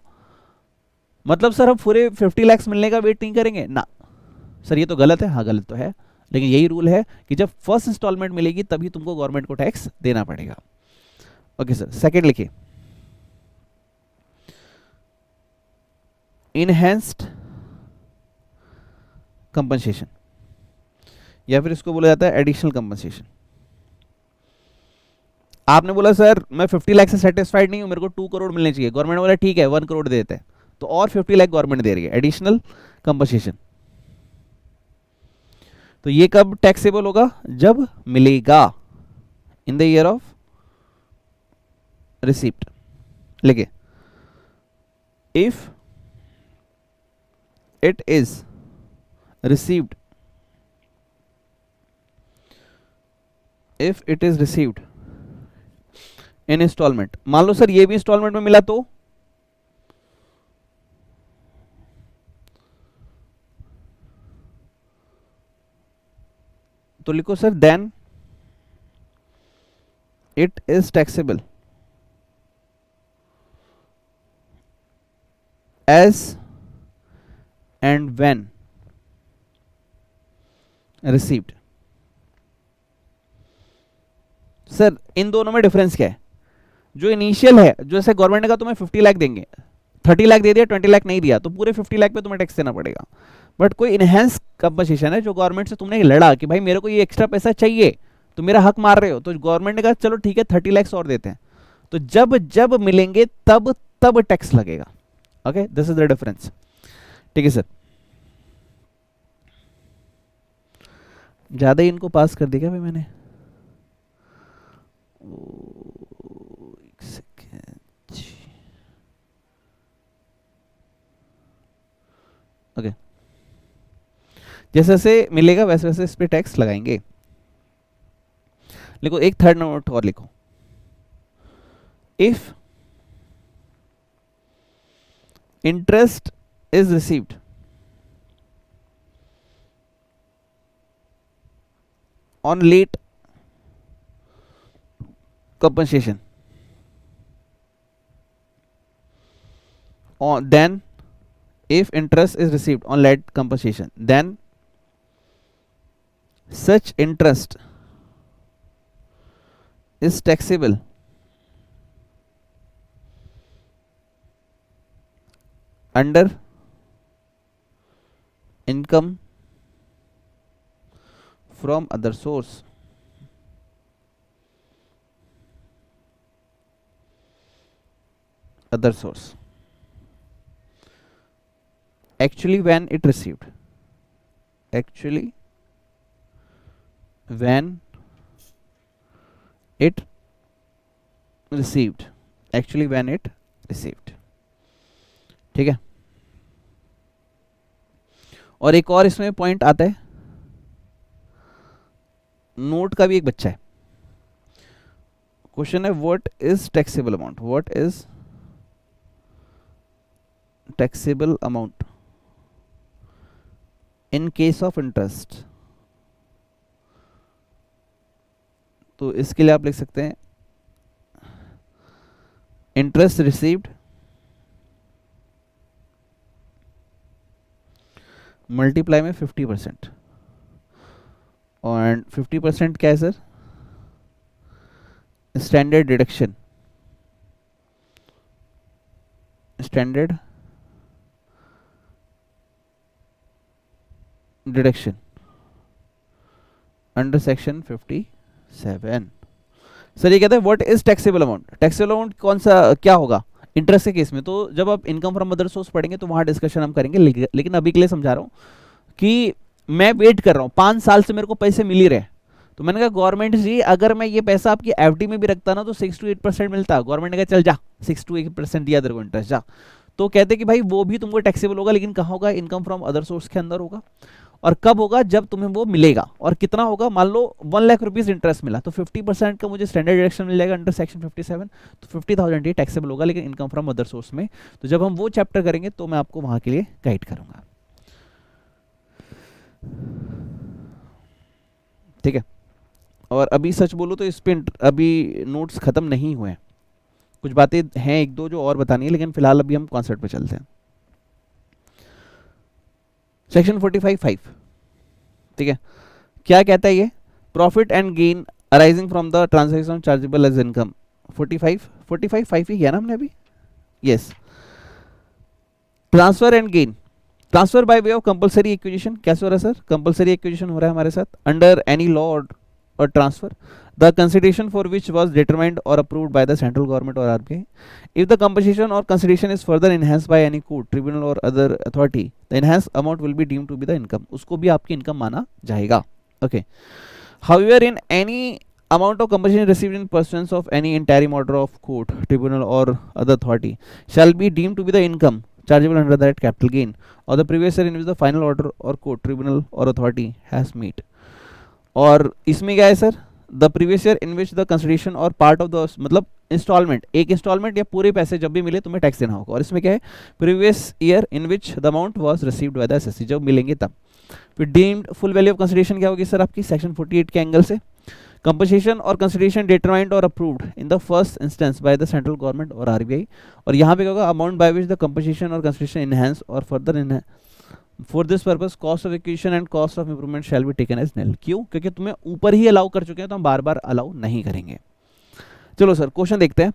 मतलब सर हम पूरे 50 लाख मिलने का वेट नहीं करेंगे ना. सर ये तो गलत है. हाँ गलत तो है, लेकिन यही रूल है कि जब फर्स्ट इंस्टॉलमेंट मिलेगी तभी तुमको गवर्नमेंट को टैक्स देना पड़ेगा. ओके सर, सेकंड लिखिए, इनहेंस्ड कंपनसेशन या फिर इसको बोला जाता है एडिशनल कंपनसेशन. आपने बोला सर मैं 50 लाख से सेटिस्फाइड नहीं हूं, मेरे को 2 करोड़ मिलने चाहिए. गवर्नमेंट बोला ठीक है 1 करोड़ दे देते हैं, तो और 50 लाख गवर्नमेंट दे रही है, एडिशनल कंपनसेशन. तो ये कब टैक्सेबल होगा? जब मिलेगा, in the year of receipt. लिखिए, if it is received, if it is received in instalment. मान लो सर ये भी इंस्टॉलमेंट में मिला तो लिखो sir then it is taxable as and when received. Sir इन दोनों में डिफरेंस क्या है? जो इनिशियल है, जो जैसे गवर्नमेंट का तुम्हें 50 लाख देंगे, 30 लाख दे दिया, 20 लाख नहीं दिया, तो पूरे 50 लाख पे तुम्हें टैक्स देना पड़ेगा. बट कोई इनहेंस कंपनसेशन है जो गवर्नमेंट से तुमने लड़ा कि भाई मेरे को ये एक्स्ट्रा पैसा चाहिए, तो मेरा हक मार रहे हो, तो गवर्नमेंट ने कहा चलो ठीक है 30 लाख और देते हैं. तो जब जब मिलेंगे तब तब टैक्स लगेगा. Okay, this is the difference. ठीक है सर, ज्यादा ही इनको पास कर दिया भाई मैंने. ओके, जैसे जैसे मिलेगा वैसे वैसे इस पे टैक्स लगाएंगे. लिखो एक थर्ड नोट और लिखो, if interest is received on late compensation, then if interest is received on late compensation, then such interest is taxable under income from other source. Other source. Actually when it received. Actually when it received. Actually when it received. ठीक है. और एक और इसमें पॉइंट आता है, नोट का भी एक बच्चा है. क्वेश्चन है what is taxable amount. What is taxable amount in case of interest. तो इसके लिए आप लिख सकते हैं इंटरेस्ट रिसीव्ड मल्टीप्लाई में 50%, और 50% क्या है sir? Standard deduction, standard deduction under section 57। Sir ये कहते हैं what is taxable amount. Taxable amount कौन सा क्या होगा इंटरेस्ट के केस में? तो जब आप इनकम फ्रॉम अदर सोर्स पढ़ेंगे तो वहां डिस्कशन हम करेंगे, लेकिन अभी के लिए समझा रहा हूँ कि मैं वेट कर रहा हूँ, 5 साल से मेरे को पैसे मिल ही रहे, तो मैंने कहा गवर्नमेंट जी अगर मैं ये पैसा आपकी एफडी में भी रखता ना तो 6 to 8% मिलता। गवर्नमेंट ने कहा चल जा 6 to 8% दिया तेरे को इंटरेस्ट, जा। तो कहते कि भाई वो भी तुमको टैक्सेबल होगा, लेकिन कहाँ होगा? इनकम फ्रॉम अदर सोर्स के अंदर होगा। और कब होगा? जब तुम्हें वो मिलेगा। और कितना होगा? मान लो 1 लाख रुपीज इंटरेस्ट मिला तो 50% का मुझे स्टैंडर्ड डिडक्शन मिल जाएगा अंडर सेक्शन 57, तो 50,000 ये टैक्सेबल होगा, लेकिन इनकम फ्रॉम अदर सोर्स में। तो जब हम वो चैप्टर करेंगे तो मैं आपको वहां के लिए गाइड करूंगा, ठीक है। और अभी सच बोलो तो इस पे अभी नोट्स खत्म नहीं हुए हैं, कुछ बातें हैं एक दो जो और बतानी है, लेकिन फिलहाल अभी हम कॉन्सेप्ट पे चलते हैं। सेक्शन 45(5), ठीक है, क्या कहता है ये? Profit and gain arising from the transaction chargeable as income. 45(5) ही किया ना हमने अभी? Yes. Transfer and gain, transfer by way of compulsory acquisition. कैसे हो रहा है सर? कंपलसरी एक्विजिशन हो रहा है हमारे साथ अंडर एनी लॉ और transfer, the consideration for which was determined or approved by the central government or RBI. If the compensation or consideration is further enhanced by any court, tribunal or other authority, the enhanced amount will be deemed to be the income. उसको भी आपकी इनकम माना जाएगा, okay. However, in any amount of compensation received in pursuance of any interim order of court, tribunal or other authority shall be deemed to be the income chargeable under that capital gain or the previous year in which the final order or court, tribunal or authority has met. और इसमें क्या है sir? The previous year in which the consideration और पार्ट ऑफ द, मतलब इंस्टॉलमेंट, एक इंस्टॉलमेंट या पूरे पैसे जब भी मिले तुम्हें टैक्स देना होगा। और इसमें क्या है? Previous year in which the amount was received by the assessee, जब मिलेंगे तब। फिर deemed full value of consideration क्या होगी सर आपकी? सेक्शन 48 के एंगल से कंपनसेशन और कंसिडरेशन डिटरमाइंड और approved in the first instance by the central government और आरबीआई। और यहाँ पे क्या होगा? Amount by which the compensation और कंसिडरेशन इनहेंस और further for this purpose cost of acquisition and cost of improvement shall be taken as nil. क्यों? क्योंकि तुम्हें ऊपर ही अलाउ कर चुके हैं तो हम बार बार अलाउ नहीं करेंगे। चलो सर क्वेश्चन देखते हैं।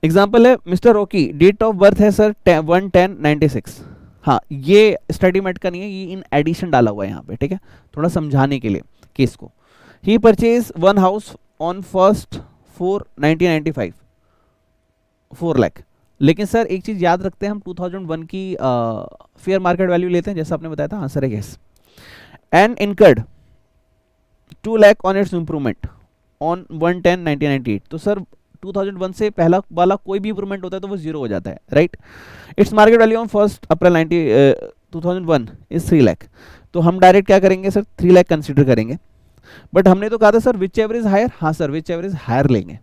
एग्जांपल है mister Rocky, date of birth है सर 1/10/96। हाँ, ये स्टडी मेट का नहीं है, ये इन एडिशन डाला हुआ है यहाँ पे, ठीक है, थोड़ा समझाने के लिए केस को। ही परचेज 1 हाउस ऑन 1/4/1995, 4 लाख। लेकिन सर एक चीज याद रखते हैं, हम 2001 की फेयर मार्केट वैल्यू लेते हैं, जैसा आपने बताया था, आंसर है yes. And incurred 2 lakh on it's improvement on 1/10/1998। तो सर 2001 से पहला वाला कोई भी इंप्रूवमेंट होता है तो वो जीरो हो जाता है, right. Its market value on 1 April 2001 is 3 lakh. तो हम डायरेक्ट क्या करेंगे सर? 3 लाख कंसिडर करेंगे। बट हमने तो कहा था sir whichever is higher. हाँ sir, whichever is higher लेंगे।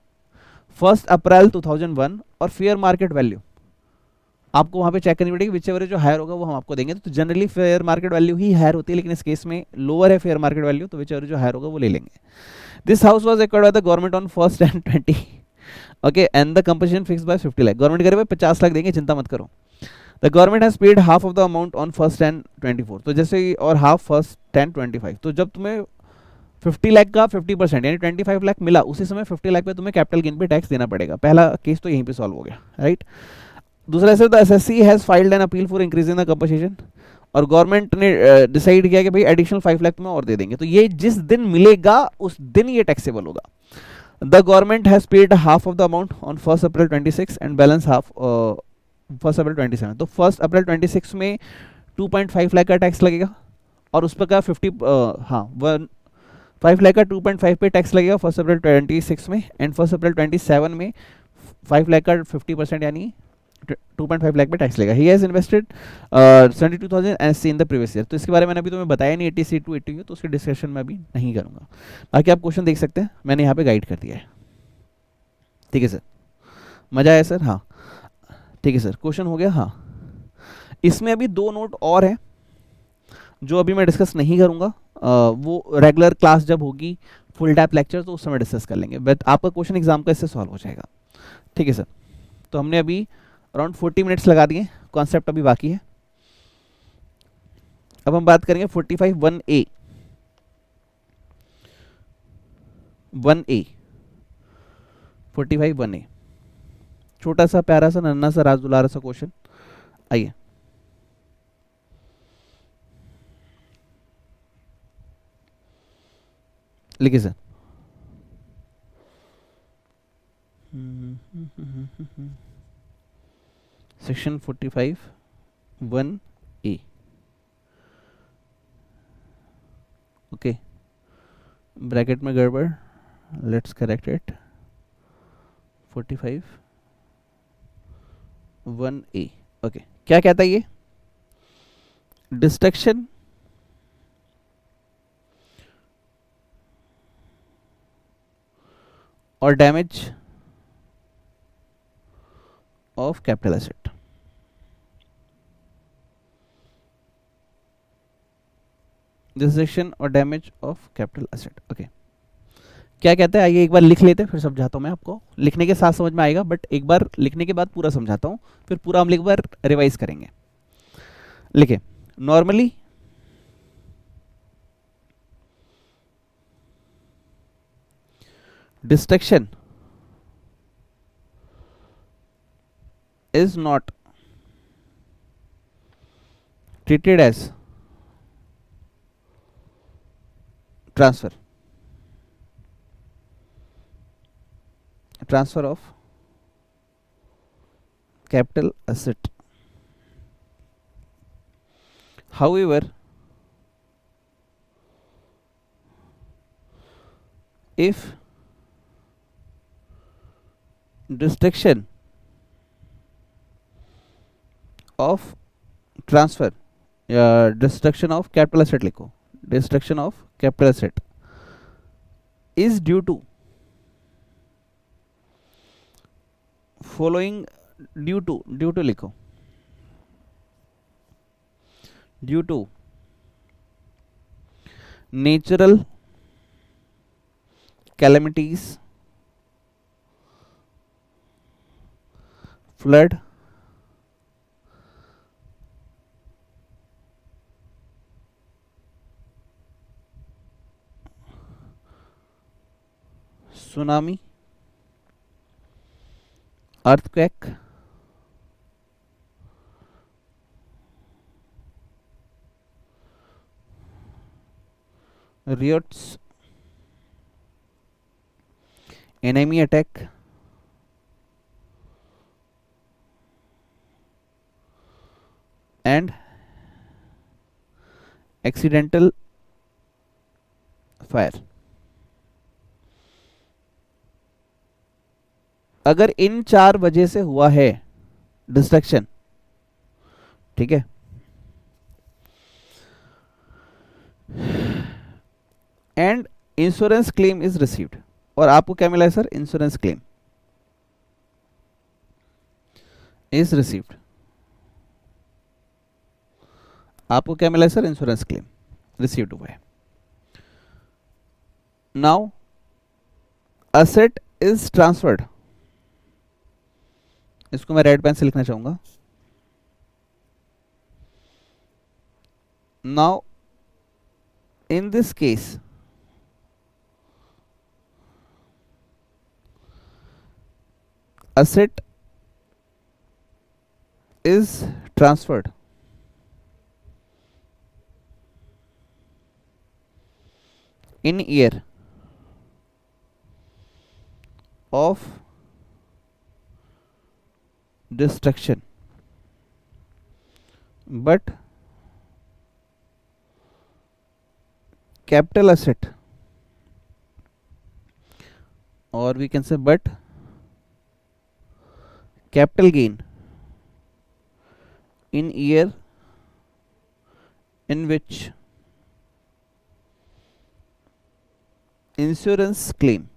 1 अप्रैल 2001 और फेयर मार्केट वैल्यू आपको वहां पे चेक करनी पड़ेगी, विच एवर जो हायर होगा वो हम आपको देंगे। तो जनरली फेयर मार्केट वैल्यू ही हायर होती है, लेकिन इस केस में लोअर है फेयर मार्केट वैल्यू, तो विच एवर जो हायर होगा वो ले लेंगे। This house was acquired by the government on 1/10/20, okay, and the compensation fixed by 50 lakh. Government कह रही है 50 लाख देंगे, चिंता मत करो। The government has paid half of the amount on 1/10/24, तो जैसे, और हाफ 1/10/25। तो जब तुम्हें 50 लाख का 50% यानी 25 लाख मिला, उसी समय 50 लाख पे तुम्हें कैपिटल गेन पे टैक्स देना पड़ेगा। पहला केस तो यहीं पे सॉल्व हो गया, राइट। दूसरा ऐसे, the assessee has filed an appeal for increasing the compensation, और गवर्नमेंट ने डिसाइड किया कि भाई एडिशनल 5 लाख तुम्हें और दे देंगे। तो ये जिस दिन मिलेगा उस दिन ये टैक्सेबल होगा। The government has paid half of the amount on 1 April 26 and balance half 1 अप्रैल 27। तो 1 अप्रैल 26 में 2.5 लाख का टैक्स लगेगा, और उस पर का 5 लाख का 2.5 पे टैक्स लगेगा 1 अप्रैल 26 में, एंड 1 अप्रैल 27 में 5 लाख का 50% यानी 2.5 लाख पे टैक्स लगेगा। He has invested 72,000 S in the previous year. तो इसके बारे में मैंने अभी तुम्हें बताया नहीं, 80C to 80U, तो उसके डिस्कशन में अभी नहीं करूंगा। बाकी आप क्वेश्चन देख सकते हैं, मैंने यहाँ पे गाइड कर दिया है, ठीक है सर। मजा आया सर? हाँ ठीक है सर, क्वेश्चन हो गया। हाँ, इसमें अभी 2 नोट और हैं जो अभी मैं डिस्कस नहीं करूंगा, वो रेगुलर क्लास जब होगी फुल टाइप लेक्चर तो उस समय डिस्कस कर लेंगे, बट आपका क्वेश्चन एग्जाम का इससे सॉल्व हो जाएगा, ठीक है सर। तो हमने अभी अराउंड 40 मिनट्स लगा दिए, कॉन्सेप्ट अभी बाकी है। अब हम बात करेंगे 45 1A 1A 45 1A, छोटा सा प्यारा सा नन्ना सा राज दुलारा सा क्वेश्चन। आइए लिखिए sir. Section 45 1A, okay, bracket में गड़बड़, let's correct it. 45 1A, okay, क्या कहता है ये? डिस्ट्रक्शन और damage of capital asset. Destruction और damage of capital asset, okay. क्या कहता है आइए एक बार लिख लेते हैं, फिर समझाता हूं मैं आपको। लिखने के साथ समझ में आएगा, बट एक बार लिखने के बाद पूरा समझाता हूं, फिर पूरा हम एक बार रिवाइज करेंगे। लिखे, normally destruction is not treated as transfer of capital asset. However, if destruction of transfer या destruction of capital asset लिखो, destruction of capital asset is due to following, due to लिखो, due to natural calamities, flood, tsunami, earthquake, riots, enemy attack, and accidental fire। अगर इन 4 वजह से हुआ है डिस्ट्रक्शन, ठीक है, and insurance claim is received, और आपको क्या मिला है sir? Insurance claim is received. आपको क्या मिला है सर? इंश्योरेंस क्लेम रिसीव्ड हुआ है। नाउ असेट इज ट्रांसफर्ड, इसको मैं रेड पेन से लिखना चाहूंगा। Now in this case asset is transferred in year of destruction, but capital asset, or we can say but capital gain in year in which insurance claim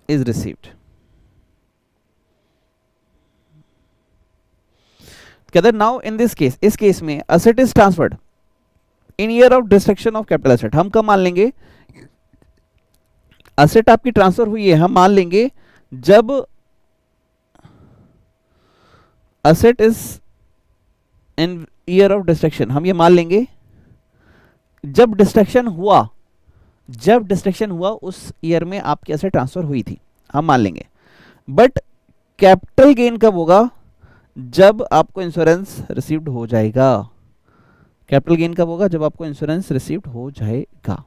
is received। कहते नाउ इन दिस केस, इस केस में asset is transferred in year of destruction of capital asset। हम कब मान लेंगे? असेट आपकी ट्रांसफर हुई है, हम मान लेंगे जब asset is in year of destruction, हम ये मान लेंगे जब डिस्ट्रक्शन हुआ उस ईयर में आपके एसेट ट्रांसफर हुई थी, हम मान लेंगे। बट कैपिटल गेन कब होगा? जब आपको इंश्योरेंस रिसीव्ड हो जाएगा। कैपिटल गेन कब होगा? जब आपको इंश्योरेंस रिसीव्ड हो जाएगा।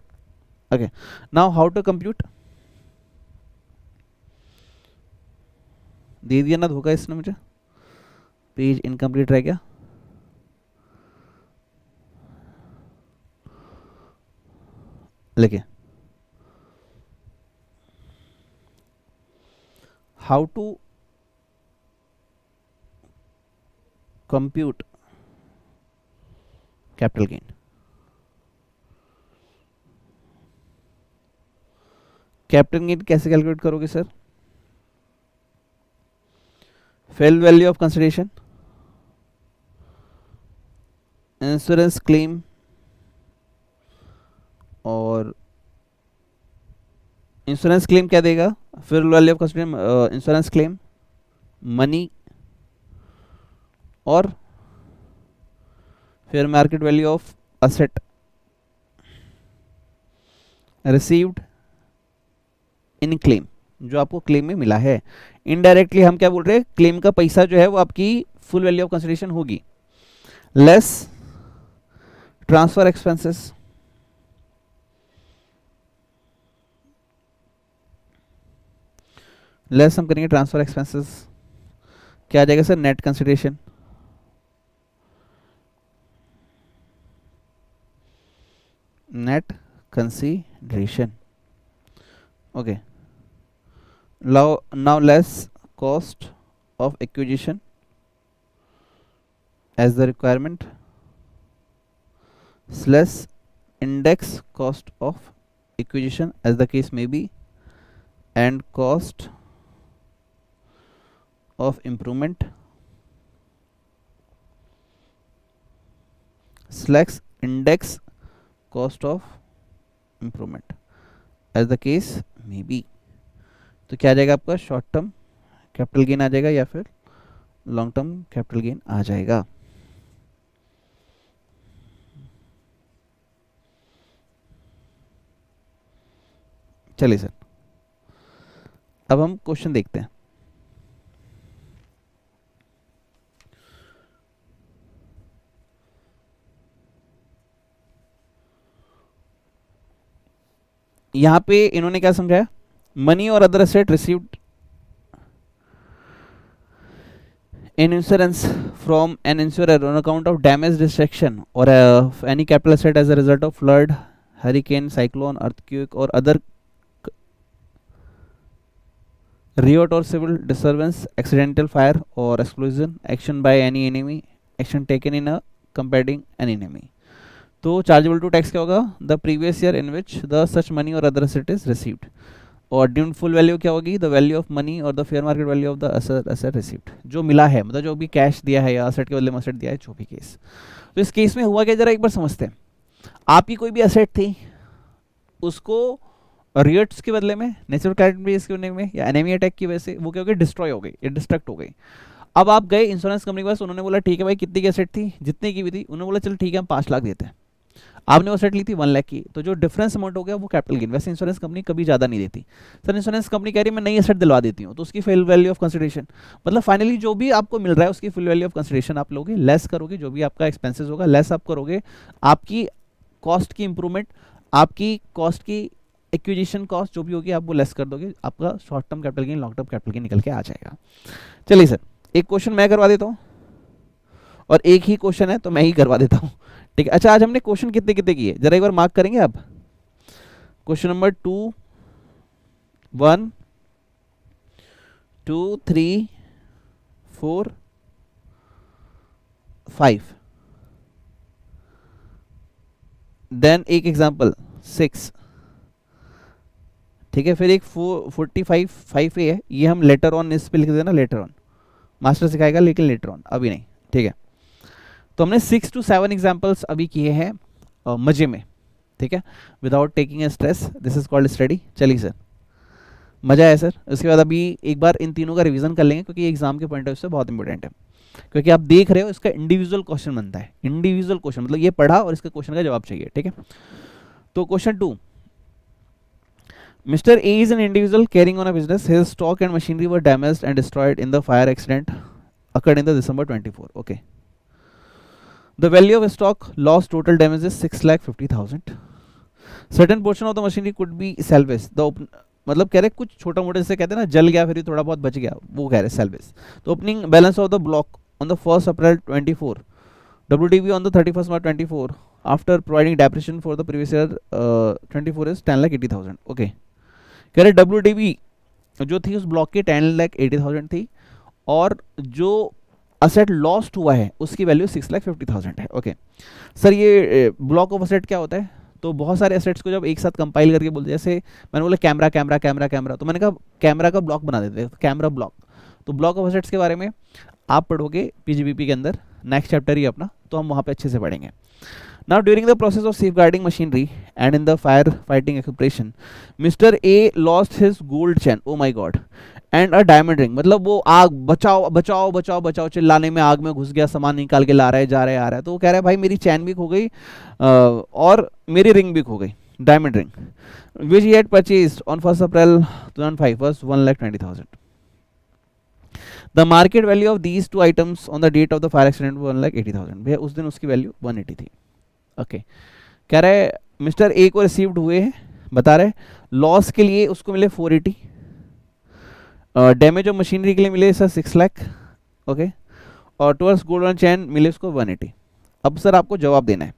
Okay, now how to compute? दे दिया ना धोखा इसने मुझे, पेज इनकम्प्लीट रह गया। लिखिए, how to compute capital gain. Capital gain कैसे कैलकुलेट करोगे sir? Full value of consideration, insurance claim और इंश्योरेंस क्लेम क्या देगा? Full value of consideration, insurance claim, money और fair market value of asset received in claim, जो आपको क्लेम में मिला है। इनडायरेक्टली हम क्या बोल रहे हैं? क्लेम का पैसा जो है वो आपकी फुल वैल्यू ऑफ कंसिडरेशन होगी, लेस ट्रांसफर एक्सपेंसेस, लेस हम करेंगे ट्रांसफर एक्सपेंसेस, क्या आ जाएगा sir? Net consideration, net consideration. Okay, now less cost of acquisition as the requirement, less index cost of acquisition as the case may be, and cost of improvement slash index cost of improvement as the case may be। तो क्या आ जाएगा आपका? शॉर्ट टर्म कैपिटल गेन आ जाएगा या फिर लॉन्ग टर्म कैपिटल गेन आ जाएगा। चलिए सर, अब हम क्वेश्चन देखते हैं। यहां पे इन्होंने क्या समझाया? मनी और other asset received in insurance from an insurer on account of damage, destruction or any capital asset as a result of flood, hurricane, cyclone, earthquake or other riot or civil disturbance, accidental fire or explosion, action by any enemy, action taken in a combating an enemy। तो चार्जेबल टू टैक्स क्या होगा? The previous year in which the such money और अदर एसेट इज रिसीव्ड। और डीम्ड फुल वैल्यू क्या होगी? द वैल्यू ऑफ मनी और the fair market value of the asset received, जो मिला है, मतलब जो भी कैश दिया है या एसेट के बदले में एसेट दिया है, जो भी केस। तो इस केस में हुआ क्या, जरा एक बार समझते हैं। आपकी कोई भी एसेट थी, उसको रियट्स के बदले में, नेचुरल कैलेमिटीज के बदले में या एनिमी अटैक की वजह से वो क्या हो गई? डिस्ट्रॉय हो गई, डिस्ट्रक्ट हो गई। अब आप गए इंश्योरेंस कंपनी के पास, उन्होंने बोला ठीक है भाई, कितनी की एसेट थी? जितने की भी थी। उन्होंने बोला चलो ठीक है, हम 5 लाख देते हैं। आपने वो सेट ली थी 1 लाख की, तो जो डिफरेंस अमाउंट हो गया वो कैपिटल गेन। वैसे इंश्योरेंस कंपनी कभी ज़्यादा नहीं देती सर। इंश्योरेंस कंपनी कह रही है मैं नई एसेट दिलवा देती हूँ, तो उसकी फुल वैल्यू ऑफ कंसिडरेशन, मतलब फाइनली जो भी आपको मिल रहा है उसकी फुल वैल्यू ऑफ कंसिडरेशन आप लोगे, लेस करोगे जो भी आपका एक्सपेंसेस होगा, लेस आप करोगे आपकी कॉस्ट की इंप्रूवमेंट, आपकी कॉस्ट की एक्विजिशन कॉस्ट जो भी होगी आप वो लेस कर दोगे, आपका short term capital gain, long term capital gain निकल के आ जाएगा। चलिए सर, एक क्वेश्चन मैं करवा देता हूँ और एक ही क्वेश्चन है तो मैं ही करवा देता हूँ, ठीक है। अच्छा, आज हमने क्वेश्चन कितने कितने किए, जरा एक बार मार्क करेंगे आप। क्वेश्चन नंबर 2, 1, 2, 3, 4, 5, देन एक एग्जाम्पल 6, ठीक है। फिर एक 45 5A है, ये हम लेटर ऑन इस पे लिख देना, लेटर ऑन मास्टर सिखाएगा लेकिन लेटर ऑन, अभी नहीं, ठीक है। तो हमने 6 to 7 एग्जाम्पल्स अभी किए हैं मजे में, ठीक है, without taking a stress, this is called study. चलिए सर, मजा आया सर। उसके बाद अभी एक बार इन तीनों का रिवीजन कर लेंगे क्योंकि एग्जाम के पॉइंट ऑफ व्यू से बहुत इंपॉर्टेंट है। क्योंकि आप देख रहे हो इसका इंडिविजुअल क्वेश्चन बनता है, इंडिविजुअल क्वेश्चन मतलब ये पढ़ा और इसके क्वेश्चन का जवाब चाहिए, ठीक है। तो question 2, Mr. A is an individual carrying on a business. His stock and machinery were damaged and destroyed in the fire accident occurred in the December 24. Okay. The value of stock loss total damage is 6,50,000. Certain portion of the machinery could be salvaged. मतलब कह रहे कुछ छोटा मोटा जैसे कहते हैं ना जल गया फिर थोड़ा बहुत बच गया, वो कह रहे salvage. तो opening balance of the block on the 1st April 24, WDV on the 31st March 24 after providing depreciation for the previous year 24 is 10,80,000. Okay. कह रहे WDV जो थी उस ब्लॉक की 10,80,000 थी और जो असेट लॉस्ट हुआ है उसकी वैल्यू 6,50,000 है। ओके सर ये ब्लॉक ऑफ असेट क्या होता है? तो बहुत सारे असेट्स को जब एक साथ कंपाइल करके बोलते, जैसे मैंने बोला कैमरा कैमरा कैमरा कैमरा, तो मैंने कहा कैमरा का ब्लॉक बना देते हैं, कैमरा ब्लॉक। तो ब्लॉक ऑफ असेट्स के बारे में आप पढ़ोगे पीजीबीपी के अंदर, नेक्स्ट चैप्टर ही अपना, तो हम वहाँ पे अच्छे से पढ़ेंगे। Now during the process of safeguarding machinery and in the fire fighting operation, Mr. A lost his gold chain, oh my god, and a diamond ring। मतलब वो आग बचाओ बचाओ बचाओ बचाओ चिल्लाने में आग में घुस गया, सामान निकाल के ला रहा है, जा रहा है, आ रहा है, तो वो कह रहा है भाई मेरी चैन भी खो गई और मेरी रिंग भी खो गई, diamond ring, which he had purchased on 1st April 2005 was 1,20,000। The market value of these two items on the date of the fire accident was 1,80,000। भैया उस दिन उसकी वैल्यू 180 थी। ओके कह रहे मिस्टर ए को रिसीव्ड हुए हैं, बता रहे लॉस के लिए उसको मिले 480, डैमेज ऑफ मशीनरी के लिए मिले सर 6 लाख। ओके और टुवर्ड्स गोल्ड एंड चैन मिले उसको 180। अब सर आपको जवाब देना है।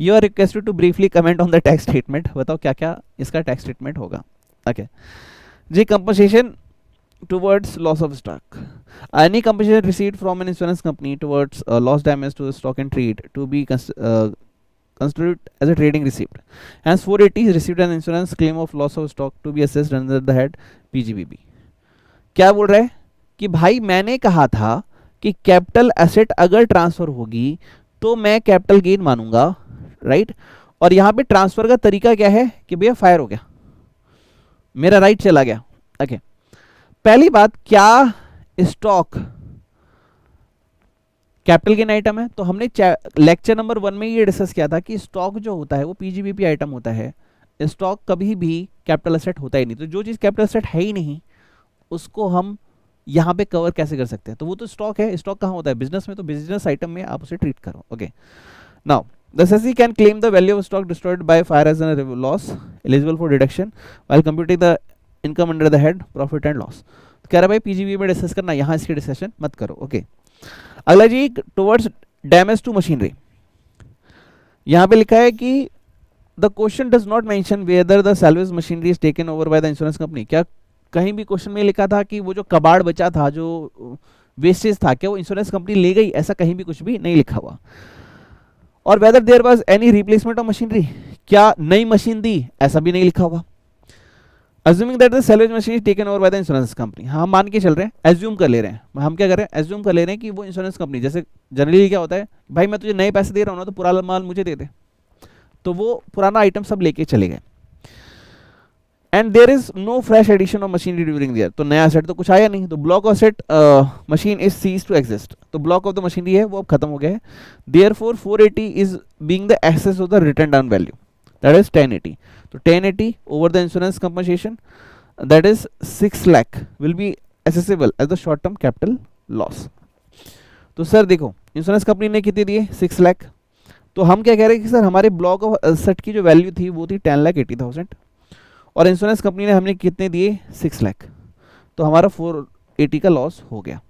You are requested to briefly comment on the tax statement. बताओ क्या क्या इसका टैक्स स्टेटमेंट होगा। ओके जी, compensation towards loss of stock, any compensation received from an insurance company towards loss damage to the stock and trade to be considered as a trading receipt. Hence 480 is received an insurance claim of loss of stock to be assessed under the head PGBB। क्या बोल रहे हैं कि भाई मैंने कहा था कि कैपिटल एसेट अगर ट्रांसफर होगी तो मैं कैपिटल गेन मानूंगा, राइट। और यहाँ पे ट्रांसफर का तरीका क्या है कि भैया फायर हो गया, मेरा राइट चला गया। ओके पहली बात, क्या स्टॉक कैपिटल गेन आइटम है? तो हमने लेक्चर नंबर 1 में ये डिस्कस किया था कि स्टॉक जो होता है वो पीजीबीपी आइटम होता है, स्टॉक कभी भी कैपिटल एसेट होता ही नहीं। तो जो चीज़ कैपिटल एसेट है ही नहीं उसको हम यहाँ पे कवर कैसे कर सकते हैं? तो वो तो स्टॉक है। स्टॉक कहाँ होता है? बिजनेस में। तो बिजनेस आइटम में आप उसे ट्रीट करो। Okay now the assessee can claim the value of stock destroyed by fire as a loss eligible for deduction while computing the income under the head profit and loss। तो कह रहा भाई पीजीबी में डिस्कस करना, यहाँ इसकी डिस्कशन मत करो। ओके अगला जी, टुवर्ड्स डैमेज टू मशीनरी, यहाँ पे लिखा है कि the question does not mention whether the salvage machinery is taken over by the insurance company. क्या कहीं भी क्वेश्चन में लिखा था कि वो जो कबाड़ बचा था, जो वेस्टेज था, क्या वो इंश्योरेंस कंपनी ले गई? ऐसा कहीं भी कुछ भी नहीं लिखा हुआ। और whether there was any replacement of machinery, क्या नई मशीन दी? ऐसा भी नहीं लिखा हुआ। Assuming that the salvage machine is taken over by the insurance company, हम मान के चल रहे हैं, एज्यूम कर ले रहे हैं। हम क्या कर रहे हैं? एज्यूम कर ले रहे हैं कि वो इंश्योरेंस कंपनी, जैसे जनरली क्या होता है भाई मैं तुझे नए पैसे दे रहा हूँ ना तो पुराना माल मुझे दे दे, तो वो पुराना आइटम सब लेके चले गए। And there is no fresh addition of machinery during the year, तो नया सेट तो कुछ आया नहीं। तो block of set machine is cease to exist, तो ब्लॉक ऑफ द मशीनरी है वो अब खत्म हो गया है। Therefore 480 is being the excess of the written down value, that is 1080। तो 1080 over the insurance compensation, that is 6 lakh will be accessible as the short term capital loss। तो सर देखो इंश्योरेंस कंपनी ने कितने दिए? 6 लाख। तो हम क्या कह रहे हैं कि सर हमारे ब्लॉक ऑफ एसेट की जो वैल्यू थी वो थी 10,80,000 और इंश्योरेंस कंपनी ने हमने कितने दिए? 6 लाख। तो हमारा 480 का लॉस हो गया।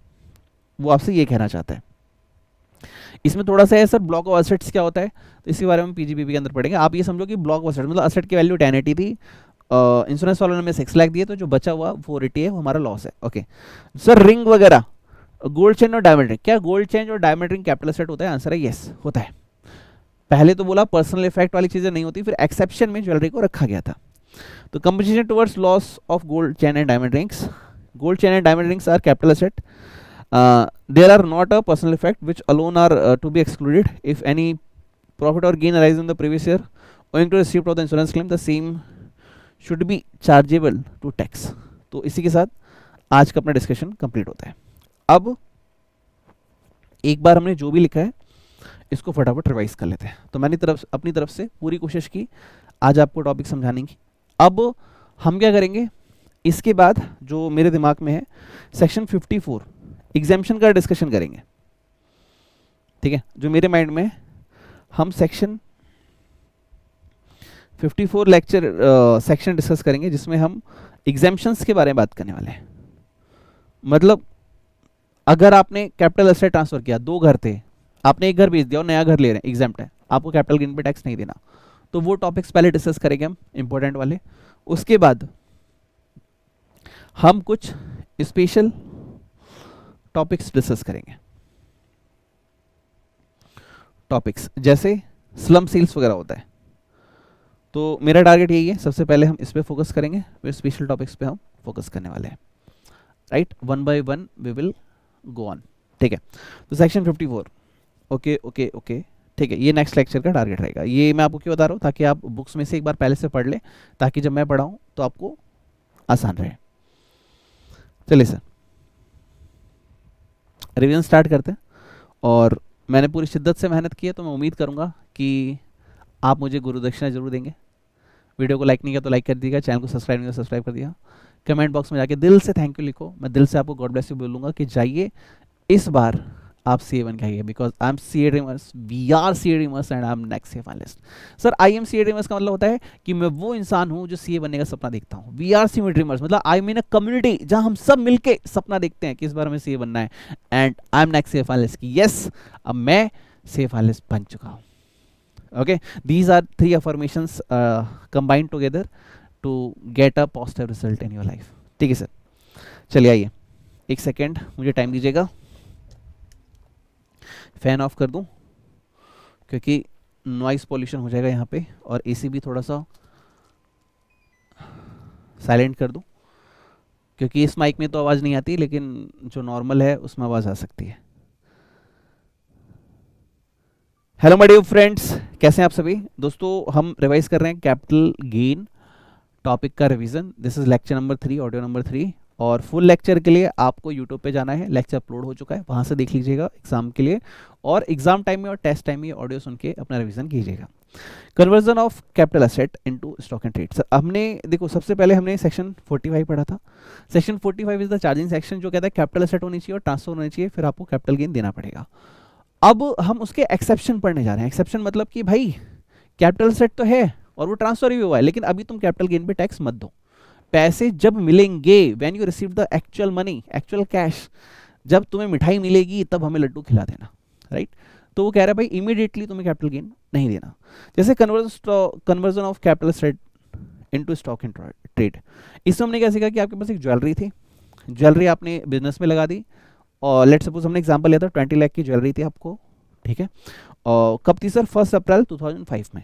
वो आपसे ये कहना चाहता है। इसमें थोड़ा सा है सर ब्लॉक ऑफ एसेट्स क्या होता है, तो इसके बारे में पीजीबीपी के अंदर पढ़ेंगे। आप ये समझो कि ब्लॉक ऑफ एसेट मतलब एसेट की वैल्यू 1080 थी, इंश्योरेंस वालों ने हमें 6 लाख दिए, तो जो बचा हुआ 480 है वो हमारा लॉस है। ओके सर रिंग वगैरह, गोल्ड चेन और डायमंड रिंग, क्या गोल्ड चेन और डायमंड रिंग कैपिटल एसेट होता है? आंसर है यस होता है। पहले तो बोला पर्सनल इफेक्ट वाली चीजें नहीं होती, फिर एक्सेप्शन में ज्वेलरी को रखा गया था। तो compensation towards loss of gold chain and diamond rings, gold chain and diamond rings are capital asset. There are not a personal effect which alone are to be excluded. If any profit or gain arises in the previous year owing to receipt of the insurance claim, the same should be chargeable to tax। तो इसी के साथ आज का अपना डिस्कशन कंप्लीट होता है। अब एक बार हमने जो भी लिखा है इसको फटाफट रिवाइज कर लेते हैं। तो मैंने अपनी तरफ से पूरी कोशिश की आज आपको टॉपिक समझाने की। अब हम क्या करेंगे, इसके बाद जो मेरे दिमाग में है सेक्शन 54 एग्जाम्पशन का डिस्कशन करेंगे, ठीक है। जो मेरे माइंड में हम सेक्शन 54 लेक्चर सेक्शन डिस्कस करेंगे जिसमें हम एग्जाम्पशंस के बारे में बात करने वाले हैं। मतलब अगर आपने कैपिटल एसेट ट्रांसफर किया, 2 घर थे, आपने एक घर बेच दिया और नया घर ले रहे हैं, एग्जाम्प्ट है, आपको कैपिटल गेन पे टैक्स नहीं देना, तो वो टॉपिक्स पहले डिस्कस करेंगे हम, इंपॉर्टेंट वाले। उसके बाद हम कुछ स्पेशल टॉपिक्स डिस्कस करेंगे, टॉपिक्स जैसे स्लम सेल्स वगैरह होता है। तो मेरा टारगेट यही है, सबसे पहले हम इस पे फोकस करेंगे, फिर स्पेशल टॉपिक्स पे हम फोकस करने वाले हैं, right. 1 by 1 we will go on, ठीक है। तो सेक्शन 54 ओके ओके ओके, ठीक है। ये नेक्स्ट लेक्चर का टारगेट रहेगा। ये मैं आपको क्यों बता रहा हूँ, ताकि आप बुक्स में से एक बार पहले से पढ़ लें, ताकि जब मैं पढ़ाऊँ तो आपको आसान रहे। चलिए सर, रिवीजन स्टार्ट करते हैं। और मैंने पूरी शिद्दत से मेहनत की है, तो मैं उम्मीद करूँगा कि आप मुझे गुरु दक्षिणा जरूर देंगे। वीडियो को लाइक नहीं किया तो लाइक कर दीजिएगा, चैनल को सब्सक्राइब नहीं किया सब्सक्राइब कर दिया। कमेंट बॉक्स में जाके दिल से थैंक यू लिखो, मैं दिल से आपको गॉड ब्लेस यू बोलूँगा कि जाइए इस बार आप CA बन के आइए, because I am CA dreamers, we are CA dreamers and I am next CA finalist. Sir I am CA dreamers का मतलब होता है कि मैं वो इंसान हूँ जो CA बनने का सपना देखता हूँ। वी आर CA ड्रीमर्स मतलब आई मीन अ कम्युनिटी जहाँ हम सब मिलके सपना देखते हैं कि इस बार हमें CA बनना है, and I am next CA finalist की यस, अब मैं CA फाइनलिस्ट बन चुका हूँ। Okay, these are 3 affirmations combined together to get a positive result in your life, ठीक है सर। चलिए आइए, एक सेकेंड मुझे टाइम दीजिएगा, फैन ऑफ कर दूं क्योंकि नॉइस पॉल्यूशन हो जाएगा यहाँ पे, और AC भी थोड़ा सा साइलेंट कर दूं क्योंकि इस माइक में तो आवाज़ नहीं आती, लेकिन जो नॉर्मल है उसमें आवाज़ आ सकती है। हेलो माय डियर फ्रेंड्स, कैसे हैं आप सभी दोस्तों। हम रिवाइज कर रहे हैं कैपिटल गेन टॉपिक का revision. This is lecture number 3, audio number 3, और फुल लेक्चर के लिए आपको यूट्यूब पे जाना है, लेक्चर अपलोड हो चुका है, वहाँ से देख लीजिएगा एग्जाम के लिए, और एग्जाम टाइम में और टेस्ट टाइम में ऑडियो सुन के अपना रिवीजन कीजिएगा। Conversion of capital asset into stock and trade. हमने देखो, सबसे पहले हमने सेक्शन 45 पढ़ा था। Section 45 is the charging section, जो कहता है कैपिटल एसेट होनी चाहिए और ट्रांसफर होनी चाहिए, फिर आपको कैपिटल गेन देना पड़ेगा। अब हम उसके एक्सेप्शन पढ़ने जा रहे हैं। एक्सेप्शन मतलब कि भाई कैपिटल एसेट तो है और वो ट्रांसफर भी हुआ है, लेकिन अभी तुम कैपिटल गेन पे टैक्स मत दो। पैसे जब मिलेंगे, when you receive the actual money, actual cash, जब तुम्हें मिठाई मिलेगी तब हमें लड्डू खिला देना, राइट। तो वो कह रहा है भाई इमीडिएटली तुम्हें कैपिटल गेन नहीं देना। जैसे conversion of capital asset into stock and trade, इसमें हमने क्या सीखा कि आपके पास एक ज्वेलरी थी, ज्वेलरी आपने बिजनेस में लगा दी, और लेट सपोज हमने एग्जांपल लिया था 20 लाख की ज्वेलरी थी आपको, ठीक है। और कब थी सर? 1 अप्रैल 2005 में।